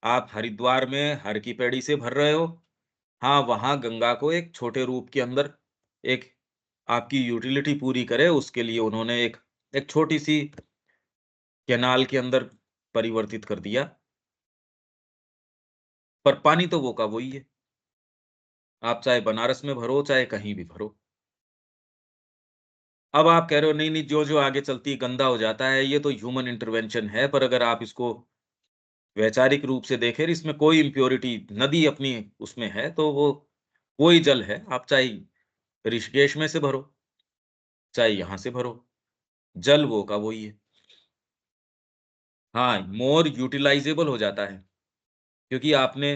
आप हरिद्वार में हर की पैड़ी से भर रहे हो। हाँ, वहाँ गंगा को एक छोटे रूप के अंदर एक आपकी यूटिलिटी पूरी करे, उसके लिए उन्होंने एक एक छोटी-सी कैनाल के अंदर परिवर्तित कर दिया, पर पानी तो वो का वो ही है। आप चाहे बनारस में भरो, चाहे कहीं भी भरो। अब आप कह रहे हो नहीं-नहीं, जो-जो आगे चलती गंदा हो जाता है, ये तो ह्यूमन इंटरवेंशन है, पर अगर आप इसको वैचारिक रूप से देखें, इसमें कोई इम्प्योरिटी नदी अपनी उसमें है, तो वो ही जल है। आप चाहे ऋषिकेश में से भरो, चाहे यहाँ से भरो, जल वो का वो ही है। हाँ, मोर यूटिलाइज़ेबल हो जाता है, क्योंकि आपने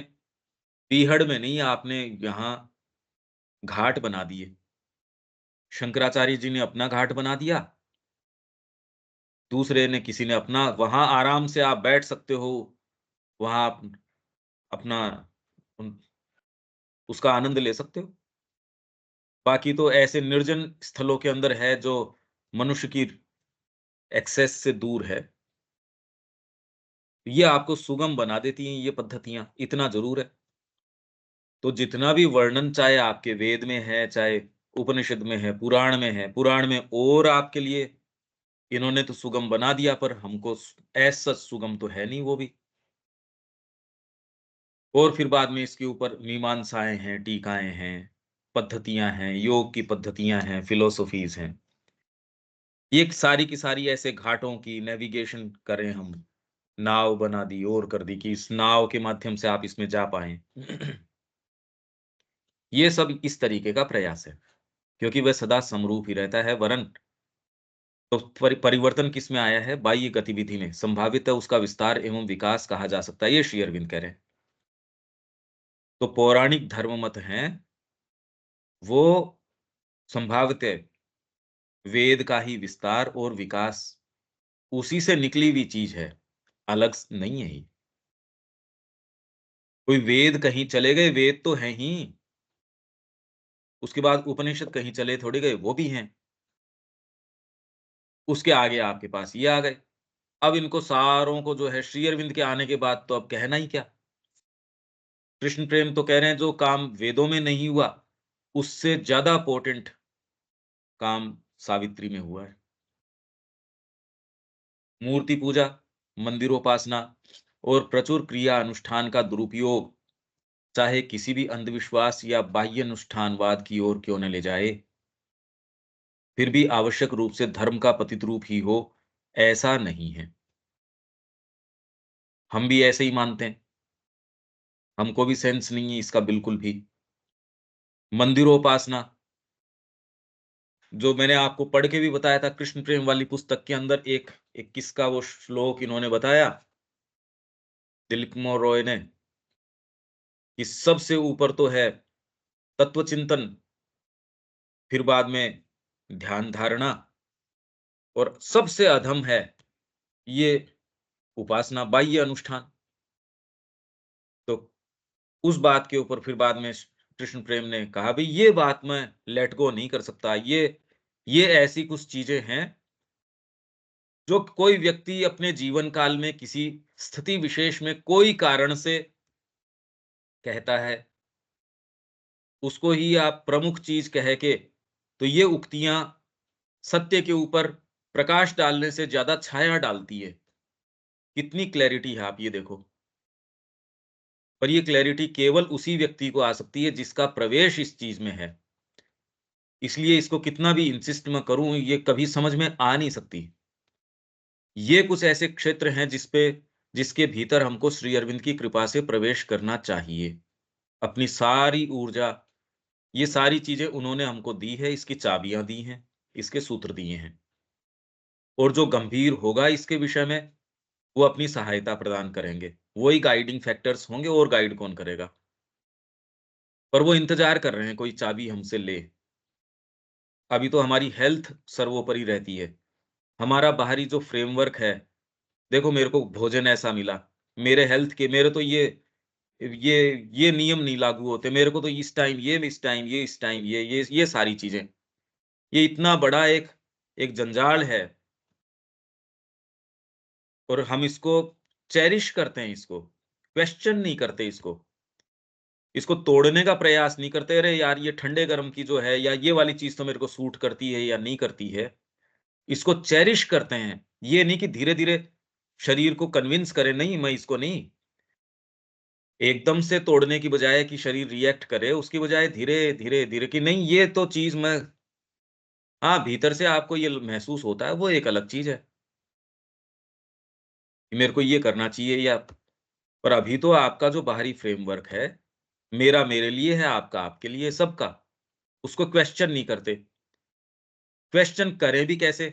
बीहड़ में नहीं, आपने यहाँ घाट बना दिए। शंकराचार्य जी ने अपना घाट बना दिया, दूसरे ने किसी ने अपना, वहाँ आराम से आप बैठ सकते हो, वहाँ आप अपना उन उसका आनंद ले सकते हो। बाकी तो ऐसे निर्जन स्थलों के अंदर है जो मनुष्य की एक्सेस से दूर है। ये आपको सुगम बना देती हैं ये पद्धतियाँ, इतना ज़रूर है। तो जितना भी वर्णन चाहे आपके वेद में है, चाहे उपनिषद में है, पुराण में और आपके लिए इन्होंने तो सुगम बना दिया, पर हमको एज़ सच सुगम तो है नहीं वो भी। और फिर बाद में इसके ऊपर मीमांसाएँ हैं, टीकाएँ हैं, पद्धतियाँ हैं, योग की पद्धतियाँ हैं, फिलॉसफीज़ हैं। ये सारी की सारी ऐसे घाटों की नेविगेशन करें हम, नाव बना दी और कर दी कि इस नाव के माध्यम से आप इसमें जा पाएँ। ये सब इस तरीके का प्रयास है, क्योंकि वह सदा समरूप ही रहता है, वरन तो परिवर्तन किसमें आया है? बाह्य गतिविधि में, संभावित है उसका विस्तार एवं विकास कहा जा सकता है, ये श्री अरविंद कह रहे हैं। तो पौराणिक धर्म मत हैं, वो संभावित वेद का ही विस्तार और विकास, उसी से निकली हुई चीज़ है, अलग स नहीं है ये। कोई वेद कहीं चले गए, वेद तो हैं ही, उसके बाद उपनिषद कहीं चले थोड़ी गए, वो भी हैं। उसके आगे आपके पास ये आ गए। अब इनको सारों को जो है श्री अरविंद के आने के बाद तो अब कहना ही क्या? कृष्ण प्रेम तो कह रहे हैं जो काम वेदों में नहीं हुआ, उससे ज़्यादा पोटेंट काम सावित्री में हुआ है। मूर्ति पूजा, मंदिरोपासना और प्रचुर क्रिया अनुष्ठान का दुरुपयोग, चाहे किसी भी अंधविश्वास या बाह्य अनुष्ठानवाद की ओर क्यों न ले जाए, फिर भी आवश्यक रूप से धर्म का पतित रूप ही हो, ऐसा नहीं है। हम भी ऐसे ही मानते हैं, हमको भी सेंस नहीं है इसका बिल्कुल भी। मंदिरोपासना, जो मैंने आपको पढ़ के भी बताया था कृष्ण प्रेम वाली पुस्तक के अंदर, एक 21 का वो श्लोक इन्होंने बताया, दिलीप कुमार रॉय ने, कि सबसे ऊपर तो है तत्व चिंतन, फिर बाद में ध्यान धारणा, और सबसे अधम है ये उपासना, बाह्य अनुष्ठान। तो उस बात के ऊपर फिर बाद में कृष्ण प्रेम ने कहा, भई ये बात मैं लेट गो नहीं कर सकता। ये ऐसी कुछ चीज़ें हैं, जो कोई व्यक्ति अपने जीवन काल में किसी स्थिति विशेष में कोई कारण से कहता है, उसको ही आप प्रमुख चीज कह के, तो ये उक्तियां सत्य के ऊपर प्रकाश डालने से ज्यादा छाया डालती है। कितनी क्लैरिटी है आप ये देखो। पर ये क्लैरिटी केवल उसी व्यक्ति को आ सकती है जिसका प्रवेश इस चीज में है। इसलिए इसको कितना भी इंसिस्ट मैं करूं, ये कभी समझ में आ नहीं सकती। ये कुछ ऐसे क्षेत्र हैं जिसके भीतर हमको श्री अरविंद की कृपा से प्रवेश करना चाहिए। अपनी सारी ऊर्जा, ये सारी चीजें उन्होंने हमको दी है, इसकी चाबियां दी हैं, इसके सूत्र दिए हैं। और जो गंभीर होगा इसके विषय में, वो अपनी सहायता प्रदान करेंगे। वही गाइडिंग फैक्टर्स होंगे, और गाइड कौन करेगा? पर वो इंतजार कर रहे हैं कोई चाबी हमसे ले। अभी तो हमारी हेल्थ सर्वोपरि रहती है। हमारा बाहरी जो फ्रेमवर्क है, देखो मेरे को भोजन ऐसा मिला, मेरे हेल्थ के मेरे तो ये ये नियम नहीं लागू होते, मेरे को तो इस टाइम ये, इस टाइम ये, इस टाइम ये सारी चीजें, ये इतना बड़ा एक एक जंजाल है। और हम इसको चेरिश करते हैं, इसको क्वेश्चन नहीं करते, इसको तोड़ने का प्रयास नहीं करते। अरे यार, ये ठंडे गर्म की जो है, या ये वाली चीज तो मेरे को सूट करती है या नहीं करती है, इसको चेरिश करते हैं। ये नहीं कि धीरे धीरे शरीर को कन्विंस करें, नहीं, मैं इसको नहीं, एकदम से तोड़ने की बजाय कि शरीर रिएक्ट करे, उसकी बजाय धीरे धीरे धीरे कि नहीं, ये तो चीज मैं, हाँ, भीतर से आपको ये महसूस होता है, वो एक अलग चीज है कि मेरे को ये करना चाहिए या। पर अभी तो आपका जो बाहरी फ्रेमवर्क है, मेरा मेरे लिए है, आपका आपके लिए, सबका, उसको क्वेश्चन नहीं करते। क्वेश्चन करें भी कैसे?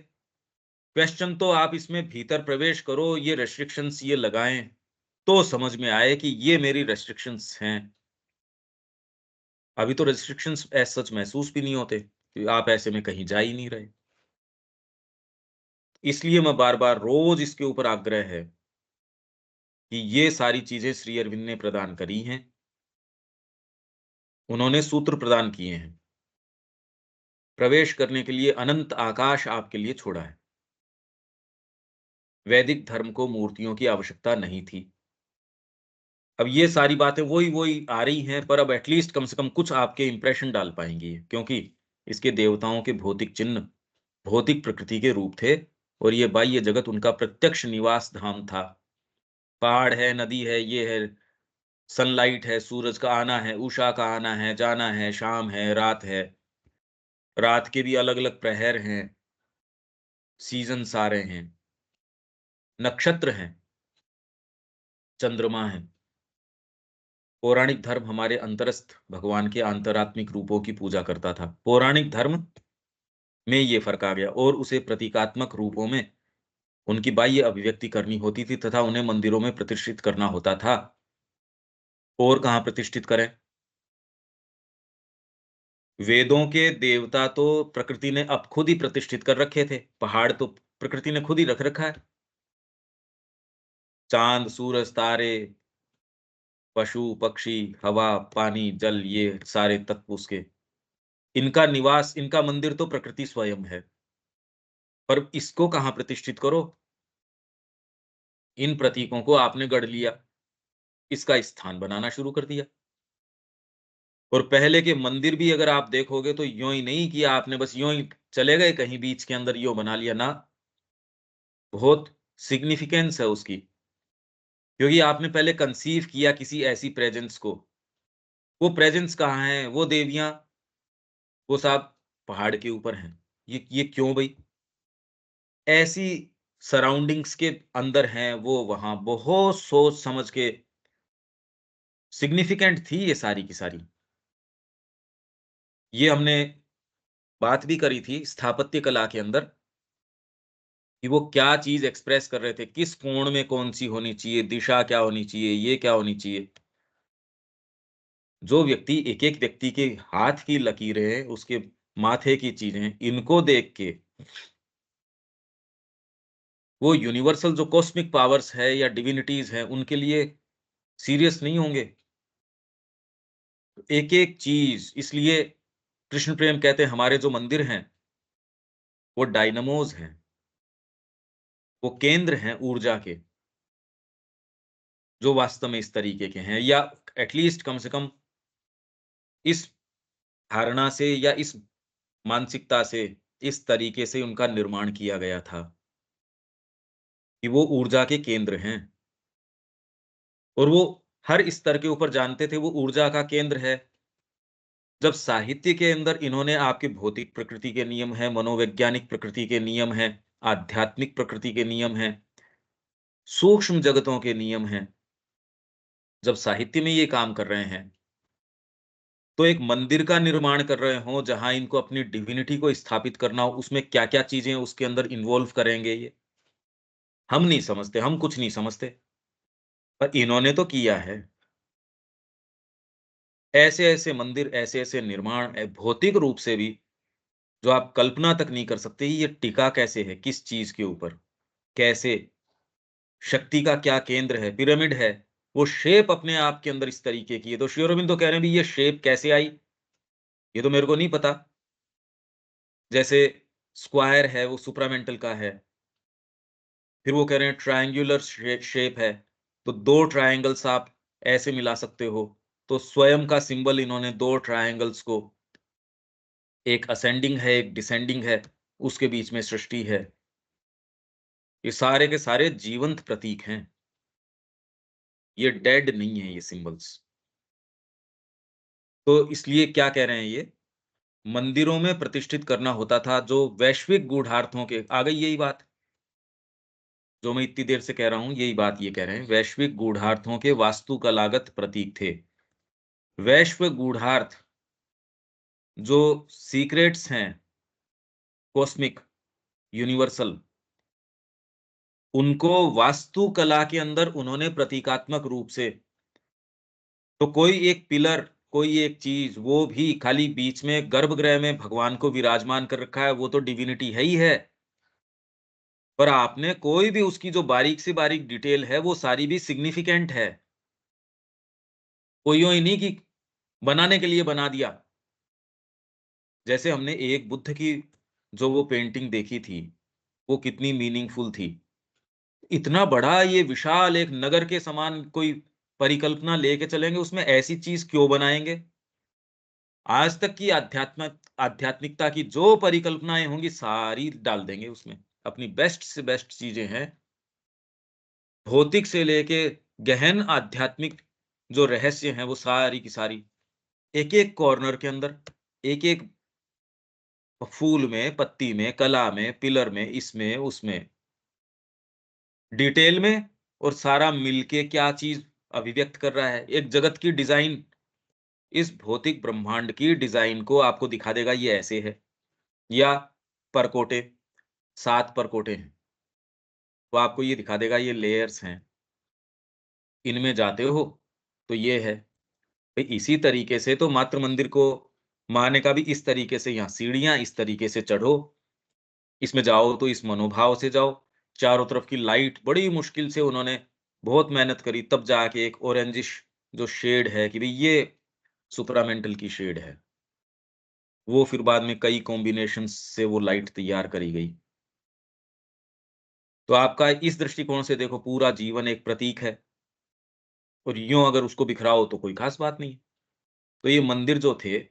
क्वेश्चन तो आप इसमें भीतर प्रवेश करो, ये रेस्ट्रिक्शंस ये लगाएं, तो समझ में आए कि ये मेरी रेस्ट्रिक्शंस हैं। अभी तो रेस्ट्रिक्शंस एज सच महसूस भी नहीं होते, कि आप ऐसे में कहीं जा ही नहीं रहे। इसलिए मैं बार-बार रोज इसके ऊपर आग्रह है कि ये सारी चीजें श्री अरविंद ने प्रदान करी हैं। उन्होंने सूत्र प्रदान किए हैं। प्रवेश करने के लिए अनंत आकाश आपके लिए छोड़ा है। वैदिक धर्म को मूर्तियों की आवश्यकता नहीं थी। अब ये सारी बातें वही-वही आ रही हैं, पर अब एटलीस्ट कम से कम कुछ आपके इंप्रेशन डाल पाएँगी ये, क्योंकि इसके देवताओं के भौतिक चिन्ह, भौतिक प्रकृति के रूप थे, और ये बाह्य जगत उनका प्रत्यक्ष निवास धाम था। पहाड़ है, नदी है, ये है, सनलाइट है, सूरज का आना है, उषा का आना है, जाना है, शाम है, रात है। रात के भी अलग-अलग प्रहर हैं, सीज़न्स आ रहे हैं, नक्षत्र हैं, चंद्रमा है। पौराणिक धर्म हमारे अंतरस्थ भगवान के आंतरात्मिक रूपों की पूजा करता था। पौराणिक धर्म में ये फ़र्क आ गया, और उसे प्रतीकात्मक रूपों में उनकी बाह्य अभिव्यक्ति करनी होती थी, तथा उन्हें मंदिरों में प्रतिष्ठित करना होता था। और कहाँ प्रतिष्ठित करें? वेदों के देवता तो प्रकृति ने अब खुद ही प्रतिष्ठित कर रखे थे। पहाड़ तो प्रकृति ने खुद ही रख रखा है। चाँद, सूरज, तारे, पशु, पक्षी, हवा, पानी, जल, ये सारे तत्व उसके, इनका निवास, इनका मंदिर तो प्रकृति स्वयं है। पर इसको कहाँ प्रतिष्ठित करो? इन प्रतीकों को आपने गढ़ लिया, इसका स्थान बनाना शुरू कर दिया। और पहले के मंदिर भी अगर आप देखोगे तो यूँ ही नहीं कि आपने बस यूँ ही चले गए कहीं बीच के अंदर, यूँ बना लिया, ना, बहुत सिग्निफिकेंस है उसकी। क्योंकि आपने पहले कंसीव किया किसी ऐसी प्रेजेंस को। वो प्रेजेंस कहाँ है? वो देवियाँ, वो साहब पहाड़ के ऊपर हैं। ये क्यों भई? ऐसी सराउंडिंग्स के अंदर हैं वो, वहाँ बहुत सोच समझ के, सिग्निफिकेंट थी ये सारी की सारी। ये हमने बात भी करी थी स्थापत्य कला के अंदर, कि वो क्या चीज़ एक्सप्रेस कर रहे थे, किस कोण में कौन-सी होनी चाहिए, दिशा क्या होनी चाहिए, ये क्या होनी चाहिए। जो व्यक्ति, एक-एक व्यक्ति के हाथ की लकीरें, उसके माथे की चीज़ें, इनको देख के वो यूनिवर्सल जो कॉस्मिक पावर्स है या डिविनिटीज़ हैं, उनके लिए सीरियस नहीं होंगे। एक-एक चीज़, इसलिए कृष्ण प्रेम कहते हैं हमारे जो मंदिर हैं, वो डायनामोज़ हैं, वो केंद्र हैं ऊर्जा के, जो वास्तव में इस तरीके के हैं, या एटलीस्ट कम से कम इस धारणा से या इस मानसिकता से, इस तरीके से उनका निर्माण किया गया था कि वो ऊर्जा के केंद्र हैं और वो हर स्तर के ऊपर जानते थे वो ऊर्जा का केंद्र है। जब साहित्य के अंदर इन्होंने आपकी भौतिक प्रकृति के नियम हैं, मनोवैज्ञानिक प्रकृति के नियम हैं, आध्यात्मिक प्रकृति के नियम हैं, सूक्ष्म जगतों के नियम हैं, जब साहित्य में ये काम कर रहे हैं, तो एक मंदिर का निर्माण कर रहे हों, जहाँ इनको अपनी डिविनिटी को स्थापित करना हो, उसमें क्या-क्या चीज़ें उसके अंदर इन्वॉल्व करेंगे ये, हम नहीं समझते, हम कुछ नहीं समझते, पर इन्होंने तो किया है। ऐसे-ऐसे मंदिर, ऐसे-ऐसे निर्माण भौतिक रूप से भी, जो आप कल्पना तक नहीं कर सकते, ये टिका कैसे है, किस चीज़ के ऊपर, कैसे, शक्ति का क्या केंद्र है, पिरामिड है, वो शेप अपने आप के अंदर इस तरीके की है, तो श्री अरविंद तो कह रहे हैं, "भई ये शेप कैसे आई? ये तो मेरे को नहीं पता।" जैसे स्क्वायर है, वो सुप्रामेंटल का है। फिर वो कह रहे हैं ट्रायंगुलर शेप है, तो 2 ट्रायंगल्स आप ऐसे मिला सकते हो। तो स्वयं का सिंबल इन्होंने 2 ट्रायंगल्स को, एक असेंडिंग है, एक डिसेंडिंग है, उसके बीच में सृष्टि है। ये सारे के सारे जीवंत प्रतीक हैं। ये डेड नहीं है ये सिंबल्स। तो इसलिए क्या कह रहे हैं ये, मंदिरों में प्रतिष्ठित करना होता था जो वैश्विक गूढ़ार्थों के, आ गई यही बात, जो मैं इतनी देर से कह रहा हूँ, यही बात ये कह रहे हैं, वैश्विक गूढ़ार्थों के वास्तुकलागत प्रतीक थे। वैश्व गूढ़ार्थ, जो सीक्रेट्स हैं, कॉस्मिक, यूनिवर्सल, उनको वास्तुकला के अंदर उन्होंने प्रतीकात्मक रूप से, तो कोई एक पिलर, कोई एक चीज़, वो भी खाली बीच में गर्भगृह में भगवान को विराजमान कर रखा है, वो तो डिविनिटी है ही है। पर आपने कोई भी उसकी जो बारीक से बारीक डिटेल है, वो सारी भी सिग्निफिकेंट है। कोई यूँ ही नहीं कि बनाने के लिए बना दिया। जैसे हमने एक बुद्ध की जो वो पेंटिंग देखी थी, वो कितनी मीनिंगफुल थी। इतना बड़ा ये विशाल एक नगर के समान कोई परिकल्पना लेके चलेंगे, उसमें ऐसी चीज़ क्यों बनाएँगे? आज तक की आध्यात्मिकता की जो परिकल्पनाएँ होंगी, सारी डाल देंगे उसमें। अपनी बेस्ट से बेस्ट चीज़ें हैं, भौतिक से लेके गहन आध्यात्मिक जो रहस्य हैं, वो सारी की सारी, एक-एक कॉर्नर के अंदर, एक-एक फूल में, पत्ती में, कला में, पिलर में, इसमें, उसमें, डिटेल में, और सारा मिलके क्या चीज़ अभिव्यक्त कर रहा है। एक जगत की डिज़ाइन, इस भौतिक ब्रह्मांड की डिज़ाइन को आपको दिखा देगा ये ऐसे है, या परकोटे, 7 परकोटे हैं, वो आपको ये दिखा देगा ये लेयर्स हैं, इनमें जाते हो तो ये है। भई इसी तरीके से तो मातृ मंदिर को माने का भी इस तरीके से, यहाँ सीढ़ियाँ इस तरीके से चढ़ो, इसमें जाओ तो इस मनोभाव से जाओ, चारों तरफ की लाइट बड़ी मुश्किल से उन्होंने बहुत मेहनत करी, तब जाके एक ऑरेंजिश जो शेड है कि भई ये सुप्रामेंटल की शेड है। वो फिर बाद में कई कॉम्बिनेशंस से वो लाइट तैयार करी गई। तो आपका इस दृष्टिकोण से देखो, पूरा जीवन एक प्रतीक है और यूँ अगर उसको बिखराओ तो कोई ख़ास बात नहीं है। तो ये मंदिर जो थे,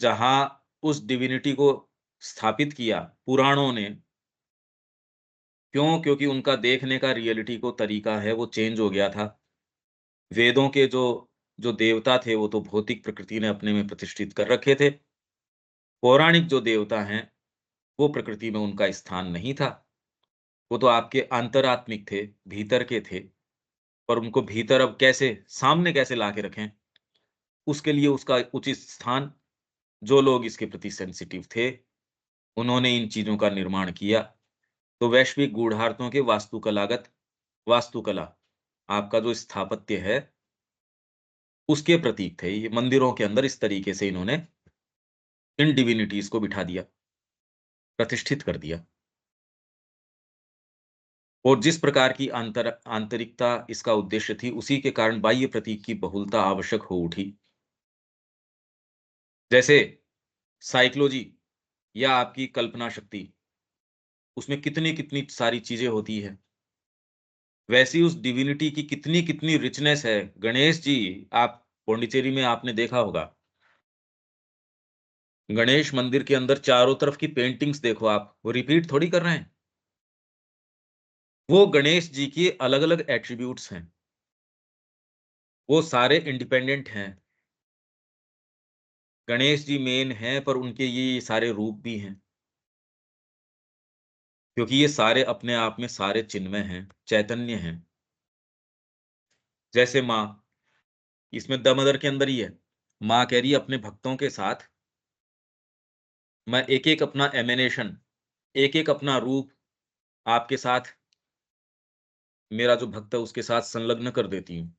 जहाँ उस डिविनिटी को स्थापित किया पुराणों ने, क्यों? क्योंकि उनका देखने का रियलिटी को तरीका है वो चेंज हो गया था। वेदों के जो जो देवता थे, वो तो भौतिक प्रकृति ने अपने में प्रतिष्ठित कर रखे थे। पौराणिक जो देवता हैं, वो प्रकृति में उनका स्थान नहीं था। वो तो आपके अंतरात्मिक थे, भीतर के थे, पर उनको भीतर अब कैसे, सामने कैसे ला के रखें? उसके लिए उसका उचित स्थान, जो लोग इसके प्रति सेंसिटिव थे, उन्होंने इन चीज़ों का निर्माण किया। तो वैश्विक गूढ़ार्थों के वास्तुकला, आपका जो स्थापत्य है, उसके प्रतीक थे। ये मंदिरों के अंदर इस तरीके से इन्होंने इन डिविनिटीज़ को बिठा दिया, प्रतिष्ठित कर दिया। और जिस प्रकार की आंतरिकता इसका उद्देश्य थी, उसी के कारण बाह्य प्रतीक की बहुलता आवश्यक हो उठी। जैसे साइकोलॉजी या आपकी कल्पना शक्ति, उसमें कितनी-कितनी सारी चीज़ें होती हैं। वैसी उस डिविनिटी की कितनी-कितनी रिचनेस है। गणेश जी, आप पौंडीचेरी में आपने देखा होगा, गणेश मंदिर के अंदर चारों तरफ की पेंटिंग्स देखो आप, वो रिपीट थोड़ी कर रहे हैं। वो गणेश जी की अलग-अलग एट्रिब्यूट्स हैं। वो सारे इंडिपेंडेंट हैं। गणेश जी मेन हैं, पर उनके ये सारे रूप भी हैं। क्योंकि ये सारे अपने आप में सारे चिन्मय हैं, चैतन्य हैं। जैसे माँ, इसमें द मदर के अंदर ही है। माँ कह रही है अपने भक्तों के साथ, मैं एक-एक अपना एमेनेशन, एक-एक अपना रूप आपके साथ, मेरा जो भक्त है उसके साथ संलग्न कर देती हूँ।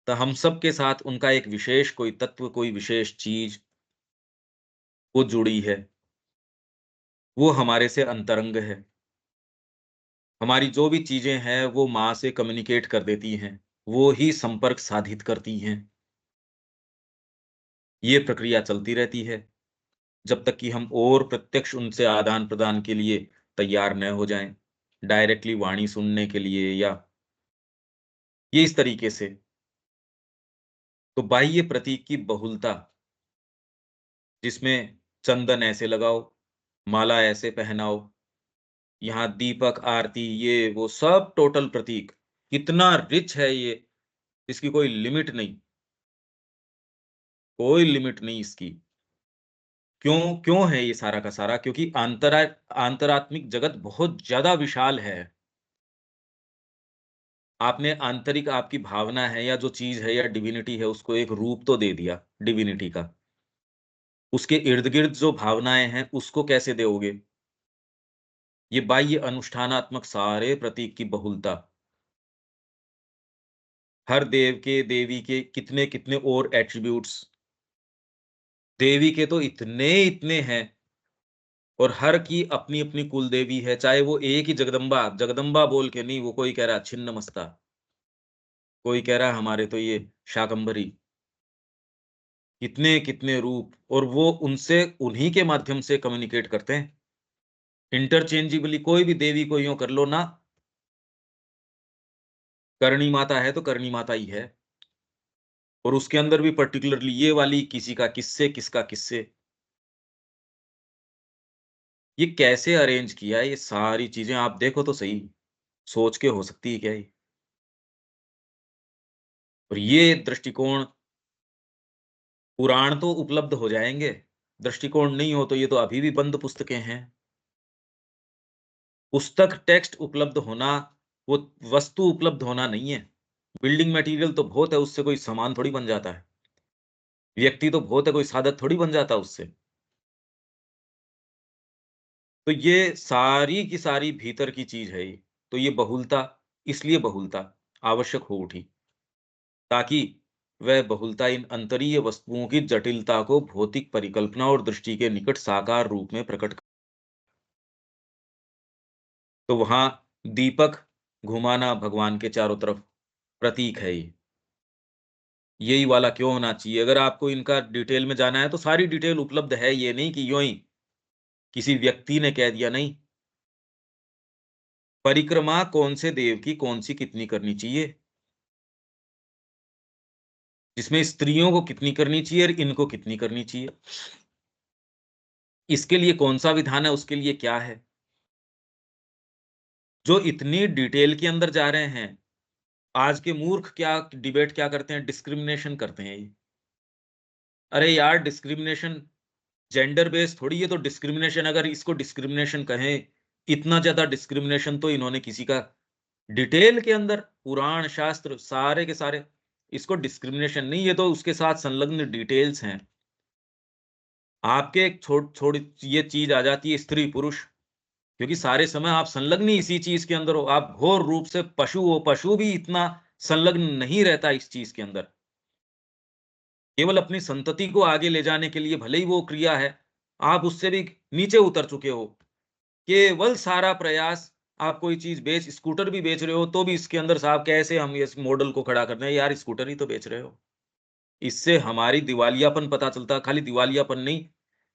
तो हम सब के साथ उनका एक विशेष कोई तत्व, कोई विशेष चीज़ वो जुड़ी है। वो हमारे से अंतरंग है। हमारी जो भी चीज़ें हैं वो माँ से कम्युनिकेट कर देती हैं। वो ही संपर्क साधित करती हैं। ये प्रक्रिया चलती रहती है, जब तक कि हम और प्रत्यक्ष उनसे आदान-प्रदान के लिए तैयार न हो जाएँ। डायरेक्टली वाणी सुनने के लिए या ये इस तरीके से। तो बाह्य प्रतीक की बहुलता, जिसमें चंदन ऐसे लगाओ, माला ऐसे पहनाओ, यहाँ दीपक, आरती, ये वो सब टोटल प्रतीक, कितना रिच है ये, इसकी कोई लिमिट नहीं इसकी। क्यों क्यों है ये सारा का सारा? क्योंकि आंतरात्मिक जगत बहुत ज़्यादा विशाल है। आपने आंतरिक आपकी भावना है या जो चीज़ है या डिविनिटी है, उसको एक रूप तो दे दिया डिविनिटी का। उसके इर्द-गिर्द जो भावनाएँ हैं, उसको कैसे दोगे? ये बाह्य अनुष्ठानात्मक सारे प्रतीक की बहुलता। हर देव के, देवी के कितने-कितने और एट्रिब्यूट्स। देवी के तो इतने-इतने हैं और हर की अपनी-अपनी कुल देवी है, चाहे वो एक ही जगदम्बा, जगदम्बा बोल के नहीं, वो कोई कह रहा है छिन्नमस्ता, कोई कह रहा है हमारे तो ये शाकंभरी। कितने-कितने रूप और वो उनसे उन्हीं के माध्यम से कम्युनिकेट करते हैं। इंटरचेंजेबली कोई भी देवी को यूँ कर लो ना, करणी माता है तो करणी माता ही है और उसके अंदर भी पर्टिकुलरली ये वाली किसी का किससे, किसका किससे। ये कैसे अरेंज किया है ये सारी चीज़ें आप देखो तो सही, सोच के हो सकती है क्या ये? और ये दृष्टिकोण पुराण तो उपलब्ध हो जाएँगे, दृष्टिकोण नहीं हो तो ये तो अभी भी बंद पुस्तकें हैं। पुस्तक टेक्स्ट उपलब्ध होना, वो वस्तु उपलब्ध होना नहीं है। बिल्डिंग मटेरियल तो बहुत है, उससे कोई सामान थोड़ी बन जाता है। व्यक्ति तो बहुत है, कोई साधक थोड़ी बन जाता उससे। तो ये सारी की सारी भीतर की चीज़ है ये। तो ये बहुलता, इसलिए बहुलता आवश्यक हो उठी, ताकि वह बहुलता इन अंतरीय वस्तुओं की जटिलता को भौतिक परिकल्पना और दृष्टि के निकट साकार रूप में प्रकट। तो वहाँ दीपक घुमाना भगवान के चारों तरफ प्रतीक है ये। यही वाला क्यों होना चाहिए? अगर आपको इनका डिटेल में जाना है तो सारी डिटेल उपलब्ध है, ये नहीं कि यूँ ही किसी व्यक्ति ने कह दिया, नहीं। परिक्रमा कौन से देव की कौन-सी कितनी करनी चाहिए, जिसमें स्त्रियों को कितनी करनी चाहिए और इनको कितनी करनी चाहिए। इसके लिए कौन-सा विधान है, उसके लिए क्या है। जो इतनी डिटेल के अंदर जा रहे हैं, आज के मूर्ख क्या डिबेट क्या करते हैं, डिस्क्रिमिनेशन करते हैं ये। अरे यार डिस्क्रिमिनेशन जेंडर बेस्ड थोड़ी, ये तो डिस्क्रिमिनेशन, अगर इसको डिस्क्रिमिनेशन कहें, इतना ज़्यादा डिस्क्रिमिनेशन तो इन्होंने किसी का डिटेल के अंदर पुराण, शास्त्र सारे के सारे, इसको डिस्क्रिमिनेशन नहीं, ये तो उसके साथ संलग्न डिटेल्स हैं। आपके एक छोटी ये चीज़ आ जाती है स्त्री-पुरुष, क्योंकि सारे समय आप संलग्न ही इसी चीज़ के अंदर हो। आप घोर रूप से पशु हो, पशु भी इतना संलग्न नहीं रहता इस चीज़ के अंदर। केवल अपनी संतति को आगे ले जाने के लिए भले ही वो क्रिया है, आप उससे भी नीचे उतर चुके हो। केवल सारा प्रयास, आप कोई चीज़ स्कूटर भी बेच रहे हो, तो भी इसके अंदर साहब कैसे हम इस मॉडल को खड़ा कर दें, यार स्कूटर ही तो बेच रहे हो। इससे हमारी दिवालियापन पता चलता, खाली दिवालियापन नहीं,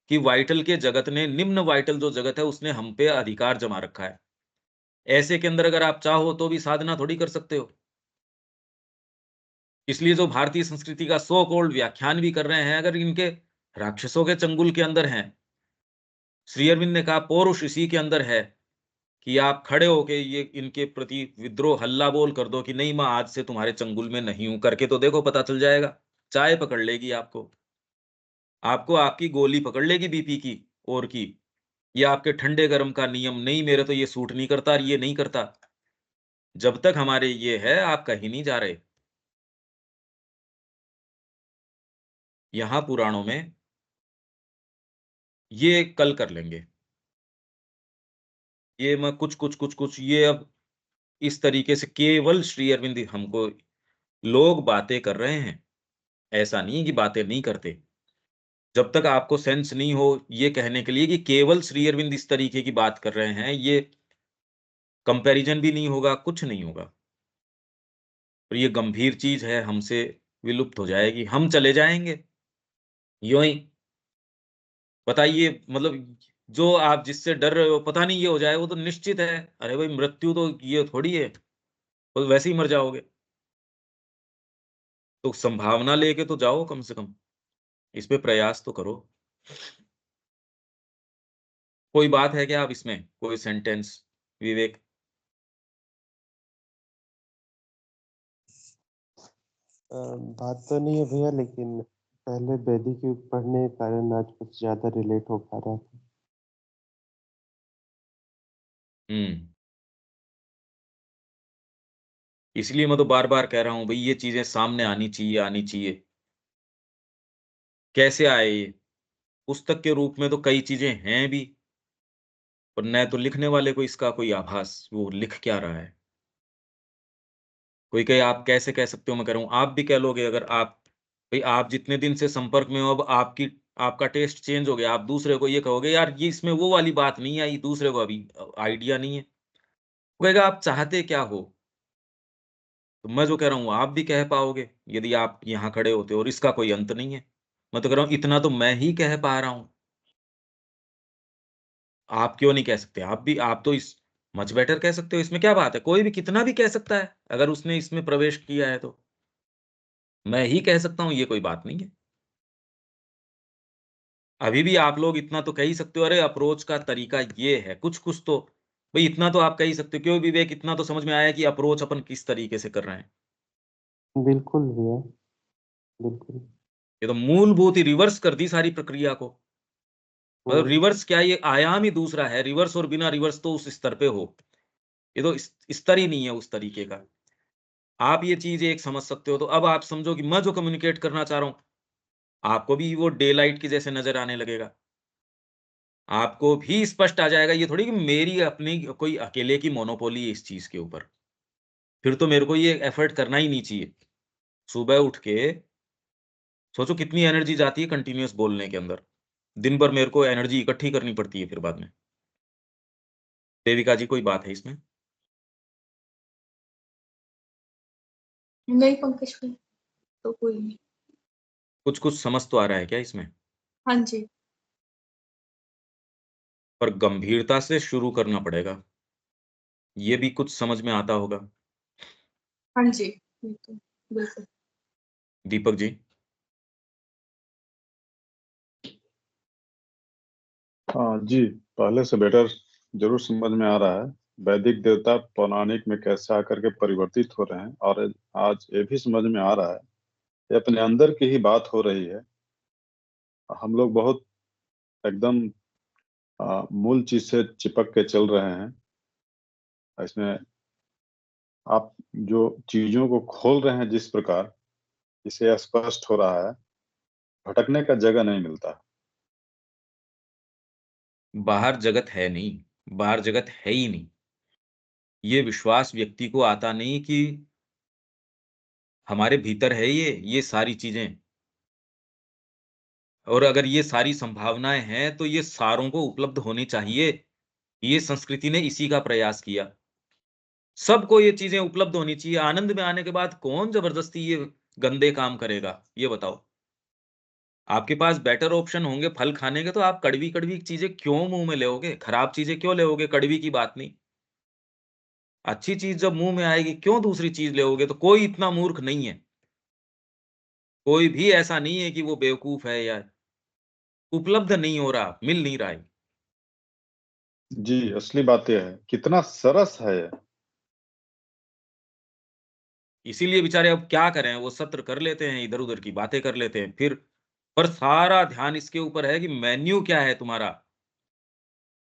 कि वाइटल के जगत ने, निम्न वाइटल जो जगत है, उसने हम पे अधिकार जमा रखा है। ऐसे के अंदर अगर आप चाहो तो भी साधना थोड़ी कर सकते हो। इसलिए जो भारतीय संस्कृति का सो कॉल्ड व्याख्यान भी कर रहे हैं, अगर इनके राक्षसों के चंगुल के अंदर हैं। श्री अरविंद ने कहा पौरुष इसी के अंदर है कि आप खड़े होके ये इनके प्रति विद्रोह हल्ला बोल कर दो कि नहीं, मैं आज से तुम्हारे चंगुल में नहीं हूं, करके तो देखो, पता चल जाएगा। चाय पकड़ लेगी आपको, आपको आपकी गोली पकड़ लेगी बीपी की और की, या आपके ठंडे गर्म का नियम, नहीं मेरे तो ये सूट नहीं करता, ये नहीं करता। जब तक हमारे ये है, आप कहीं नहीं जा रहे। यहाँ पुराणों में ये कल कर लेंगे, ये मैं कुछ ये अब इस तरीके से केवल श्री अरविंद हमको, लोग बातें कर रहे हैं, ऐसा नहीं है कि बातें नहीं करते। जब तक आपको सेंस नहीं हो ये कहने के लिए कि केवल श्री अरविंद इस तरीके की बात कर रहे हैं, ये कंपैरिजन भी नहीं होगा, कुछ नहीं होगा। और ये गंभीर चीज़ है, हमसे विलुप्त हो जाएगी, हम चले जाएँगे। यूँ ही बताइए, मतलब जो आप जिससे डर रहे हो, पता नहीं ये हो जाए, वो तो निश्चित है। अरे भाई, मृत्यु तो ये थोड़ी है, तो वैसे ही मर जाओगे। तो संभावना लेके तो जाओ कम से कम, इस पे प्रयास तो करो। कोई बात है क्या आप इसमें? कोई सेंटेंस विवेक? बात तो नहीं है भैया, लेकिन पहले वैदिक युग पढ़ने के कारण आज कुछ ज्यादा रिलेट हो पा रहा था। हुँ। इसलिए मैं तो बार-बार कह रहा हूँ भई, ये चीज़ें सामने आनी चाहिए, आनी चाहिए। कैसे आए ये? पुस्तक के रूप में तो कई चीज़ें हैं भी, पर न तो लिखने वाले को इसका कोई आभास, वो लिख क्या रहा है। कोई कहे आप कैसे कह सकते हो? मैं कह रहा हूँ, आप भी कह लोगे अगर आप, भई आप जितने दिन से संपर्क में हो, अब आपका टेस्ट चेंज हो गया, आप दूसरे को ये कहोगे, यार ये इसमें वो वाली बात नहीं आई, दूसरे को अभी आइडिया नहीं है। वो कहेगा आप चाहते क्या हो? तो मैं जो कह रहा हूँ आप भी कह पाओगे, यदि आप यहाँ खड़े होते हो, और इसका कोई अंत नहीं है। मैं तो कह रहा हूँ इतना तो मैं ही कह पा रहा हूँ, आप क्यों नहीं कह सकते? आप तो इस मच बेटर कह सकते हो, इसमें क्या बात है? कोई भी कितना भी कह सकता है, अगर उसने इसमें प्रवेश किया है तो। मैं ही कह सकता हूँ, ये कोई बात नहीं है। अभी भी आप लोग इतना तो कह ही सकते हो, अरे अप्रोच का तरीका ये है, कुछ-कुछ तो भई इतना तो आप कह ही सकते हो। क्यों विवेक, इतना तो समझ में आया कि अप्रोच अपन किस तरीके से कर रहे हैं। बिल्कुल भैया, बिल्कुल। ये तो मूलभूत ही रिवर्स कर दी सारी प्रक्रिया को। मतलब हम्म। रिवर्स क्या, ये आयाम ही दूसरा है, रिवर्स और बिना रिवर्स तो उस स्तर पे हो। ये तो स्तर ही नहीं है उस तरीके का। आप ये चीज़ एक समझ सकते हो, तो अब आप समझो कि मैं जो कम्युनिकेट करना चाह रहा हूँ, आपको भी वो डे लाइट के जैसे नज़र आने लगेगा। आपको भी स्पष्ट आ जाएगा, ये थोड़ी कि मेरी अपनी कोई अकेले की मोनोपोली है इस चीज़ के ऊपर। फिर तो मेरे को ये एफर्ट करना ही नहीं चाहिए। सुबह उठ के सोचो कितनी एनर्जी जाती है कंटीन्यूअस बोलने के अंदर। दिन भर मेरे को एनर्जी इकट्ठी करनी पड़ती है फिर बाद में। देविका जी, कोई बात है इसमें? नहीं पंकज भाई, तो कोई नहीं। कुछ-कुछ समझ तो आ रहा है क्या इसमें? हाँ जी, पर गंभीरता से शुरू करना पड़ेगा। ये भी कुछ समझ में आता होगा। हाँ जी, बिल्कुल, बिल्कुल। दीपक जी? हाँ जी, पहले से बेटर जरूर समझ में आ रहा है। वैदिक देवता पौराणिक में कैसे आकर के परिवर्तित हो रहे हैं, और आज ये भी समझ में आ रहा है ये अपने अंदर की ही बात हो रही है। हम लोग बहुत एकदम मूल चीज से चिपक के चल रहे हैं। इसमें आप जो चीजों को खोल रहे हैं जिस प्रकार, इसे स्पष्ट हो रहा है, भटकने का जगह नहीं मिलता। बाहर जगत है नहीं, बाहर जगत है ही नहीं। ये विश्वास व्यक्ति को आता नहीं कि हमारे भीतर है ये सारी चीज़ें। और अगर ये सारी संभावनाएँ हैं, तो ये सारों को उपलब्ध होनी चाहिए। ये संस्कृति ने इसी का प्रयास किया। सबको ये चीज़ें उपलब्ध होनी चाहिए। आनंद में आने के बाद कौन ज़बरदस्ती ये गंदे काम करेगा? ये बताओ। आपके पास बेटर ऑप्शन होंगे फल खाने के, तो आप कड़वी-कड़वी चीज़ें क्यों मुँह में लोगे? खराब चीज़ें क्यों लोगे? कड़वी की बात नहीं। अच्छी चीज़ जब मुँह में आएगी, क्यों दूसरी चीज़ लोगे? तो कोई इतना मूर्ख नहीं है। कोई भी ऐसा नहीं है कि वो बेवकूफ़ है या उपलब्ध नहीं हो रहा, मिल नहीं रहा है। जी, असली बात यह है, कितना सरस है ये। इसीलिए बेचारे अब क्या करें, वो सत्र कर लेते हैं, इधर-उधर की बातें कर लेते हैं, फिर पर सारा ध्यान इसके ऊपर है कि मेन्यू क्या है तुम्हारा।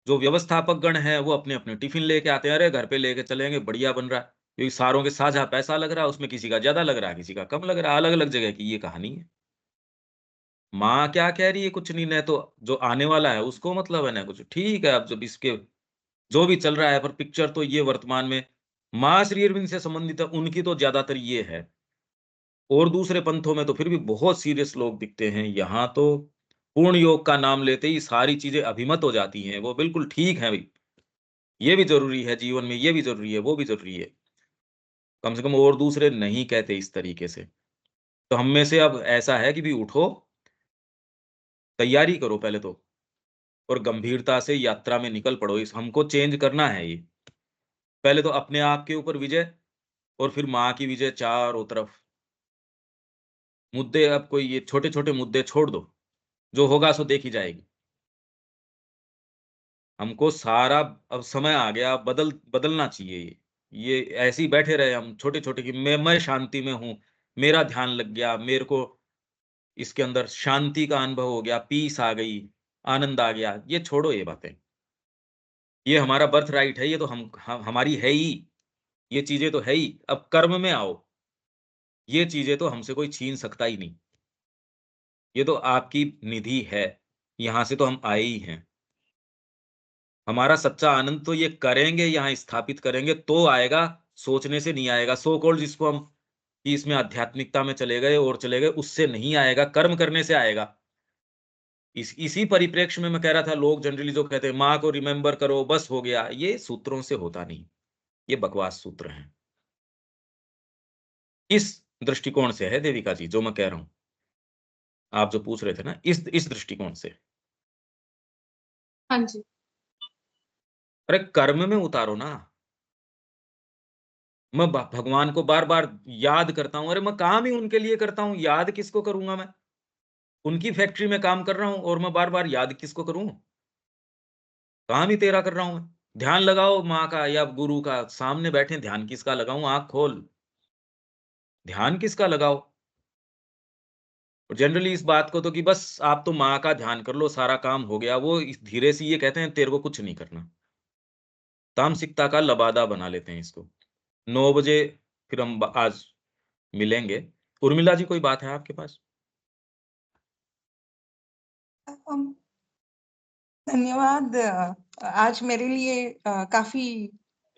जो व्यवस्थापक गण है वो अपने-अपने टिफ़िन लेके आते हैं, अरे घर पे लेके चलेंगे, बढ़िया बन रहा है। क्योंकि सारों के साझा पैसा लग रहा है, उसमें किसी का ज़्यादा लग रहा है, किसी का कम लग रहा है, अलग-अलग जगह की ये कहानी है। माँ क्या कह रही है कुछ नहीं, न तो जो आने वाला है उसको मतलब है न कुछ। ठीक है, अब जब इसके जो भी चल रहा है, पर पिक्चर तो ये वर्तमान में माँ श्री अरविंद से संबंधित है, उनकी तो ज़्यादातर ये है। और दूसरे पंथों में तो फिर भी बहुत सीरियस लोग दिखते हैं। यहाँ तो पूर्ण योग का नाम लेते ही सारी चीज़ें अभिमत हो जाती हैं। वो बिल्कुल ठीक है भई, ये भी ज़रूरी है जीवन में, ये भी ज़रूरी है, वो भी ज़रूरी है। कम से कम और दूसरे नहीं कहते इस तरीके से। तो हम में से अब ऐसा है कि भई उठो, तैयारी करो पहले तो और गंभीरता से यात्रा में निकल पड़ो। इस हमको चेंज करना है ये। पहले तो अपने आप के ऊपर विजय और फिर माँ की विजय चारों तरफ। मुद्दे अब कोई ये छोटे-छोटे मुद्दे छोड़ दो, जो होगा सो देखी जाएगी। हमको सारा अब समय आ गया, बदलना चाहिए ये। ये ऐसे ही बैठे रहे हम छोटे-छोटे कि मैं शांति में हूँ, मेरा ध्यान लग गया, मेरे को इसके अंदर शांति का अनुभव हो गया, पीस आ गई, आनंद आ गया। ये छोड़ो ये बातें। ये हमारा बर्थ राइट है, ये तो हमारी है ही, ये चीज़ें तो है ही। अब कर्म में आओ, ये चीज़ें तो हमसे कोई छीन सकता ही नहीं। ये तो आपकी निधि है, यहाँ से तो हम आए ही हैं। हमारा सच्चा आनंद तो ये करेंगे, यहाँ स्थापित करेंगे तो आएगा, सोचने से नहीं आएगा। सो कॉल्ड जिसको हम कि इसमें आध्यात्मिकता में चले गए और चले गए, उससे नहीं आएगा, कर्म करने से आएगा। इसी परिप्रेक्ष्य में मैं कह रहा था, लोग जनरली जो कहते हैं, माँ को रिमेंबर करो, बस हो गया, ये सूत्रों से होता नहीं। ये बकवास सूत्र हैं। इस दृष्टिकोण से है देविका जी, जो मैं कह रहा हूँ। आप जो पूछ रहे थे ना, इस दृष्टिकोण से। हाँ जी। अरे कर्म में उतारो ना। मैं भगवान को बार-बार याद करता हूँ। अरे मैं काम ही उनके लिए करता हूँ, याद किसको करूँगा मैं? उनकी फैक्ट्री में काम कर रहा हूँ और मैं बार-बार याद किसको करूँ? काम ही तेरा कर रहा हूँ मैं। ध्यान लगाओ माँ का या गुरु का, सामने बैठे ध्यान किसका लगाऊँ? आँख खोल, ध्यान किसका लगाओ? और जनरली इस बात को तो कि बस आप तो माँ का ध्यान कर लो, सारा काम हो गया। वो इस धीरे से ये कहते हैं तेरे को कुछ नहीं करना। तामसिकता का लबादा बना लेते हैं इसको। 9 बजे फिर हम आज मिलेंगे। उर्मिला जी कोई बात है आपके पास? अम, धन्यवाद। आज मेरे लिए काफ़ी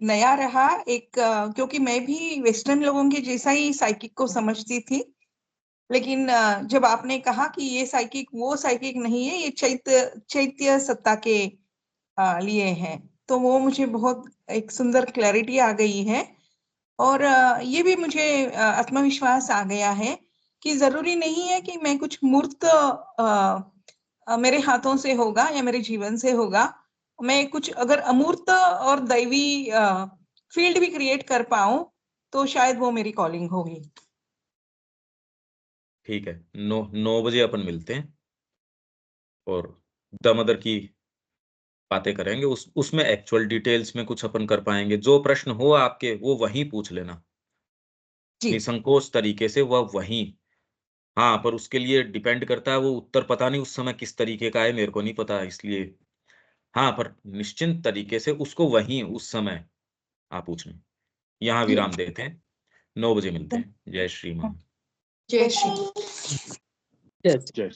नया रहा क्योंकि मैं भी वेस्टर्न लोगों के जैसा ही साइकिक को समझती थी। लेकिन जब आपने कहा कि ये साइकिक वो साइकिक नहीं है, ये चैत्य सत्ता के लिए है, तो वो मुझे बहुत एक सुंदर क्लैरिटी आ गई है। और ये भी मुझे आत्मविश्वास आ गया है कि ज़रूरी नहीं है कि मैं कुछ मूर्त मेरे हाथों से होगा या मेरे जीवन से होगा। मैं कुछ अगर अमूर्त और दैवी फ़ील्ड भी क्रिएट कर पाऊँ, तो शायद वो मेरी कॉलिंग होगी। ठीक है। 9 बजे अपन मिलते हैं और दामोदर की बातें करेंगे। उसमें एक्चुअल डिटेल्स में कुछ अपन कर पाएँगे। जो प्रश्न हो आपके, वो वहीं पूछ लेना। जी। निसंकोच तरीके से वह वहीं। हाँ, पर उसके लिए डिपेंड करता है वो उत्तर पता नहीं उस समय किस तरीके का है, मेरे को नहीं पता इसलिए हाँ, पर निश्चिंत तरीके से उसको वहीं उस समय आप पूछना। यहाँ जी। विराम देते हैं। 9 बजे मिलते धन हैं। जय श्री माँ। जय श्री जय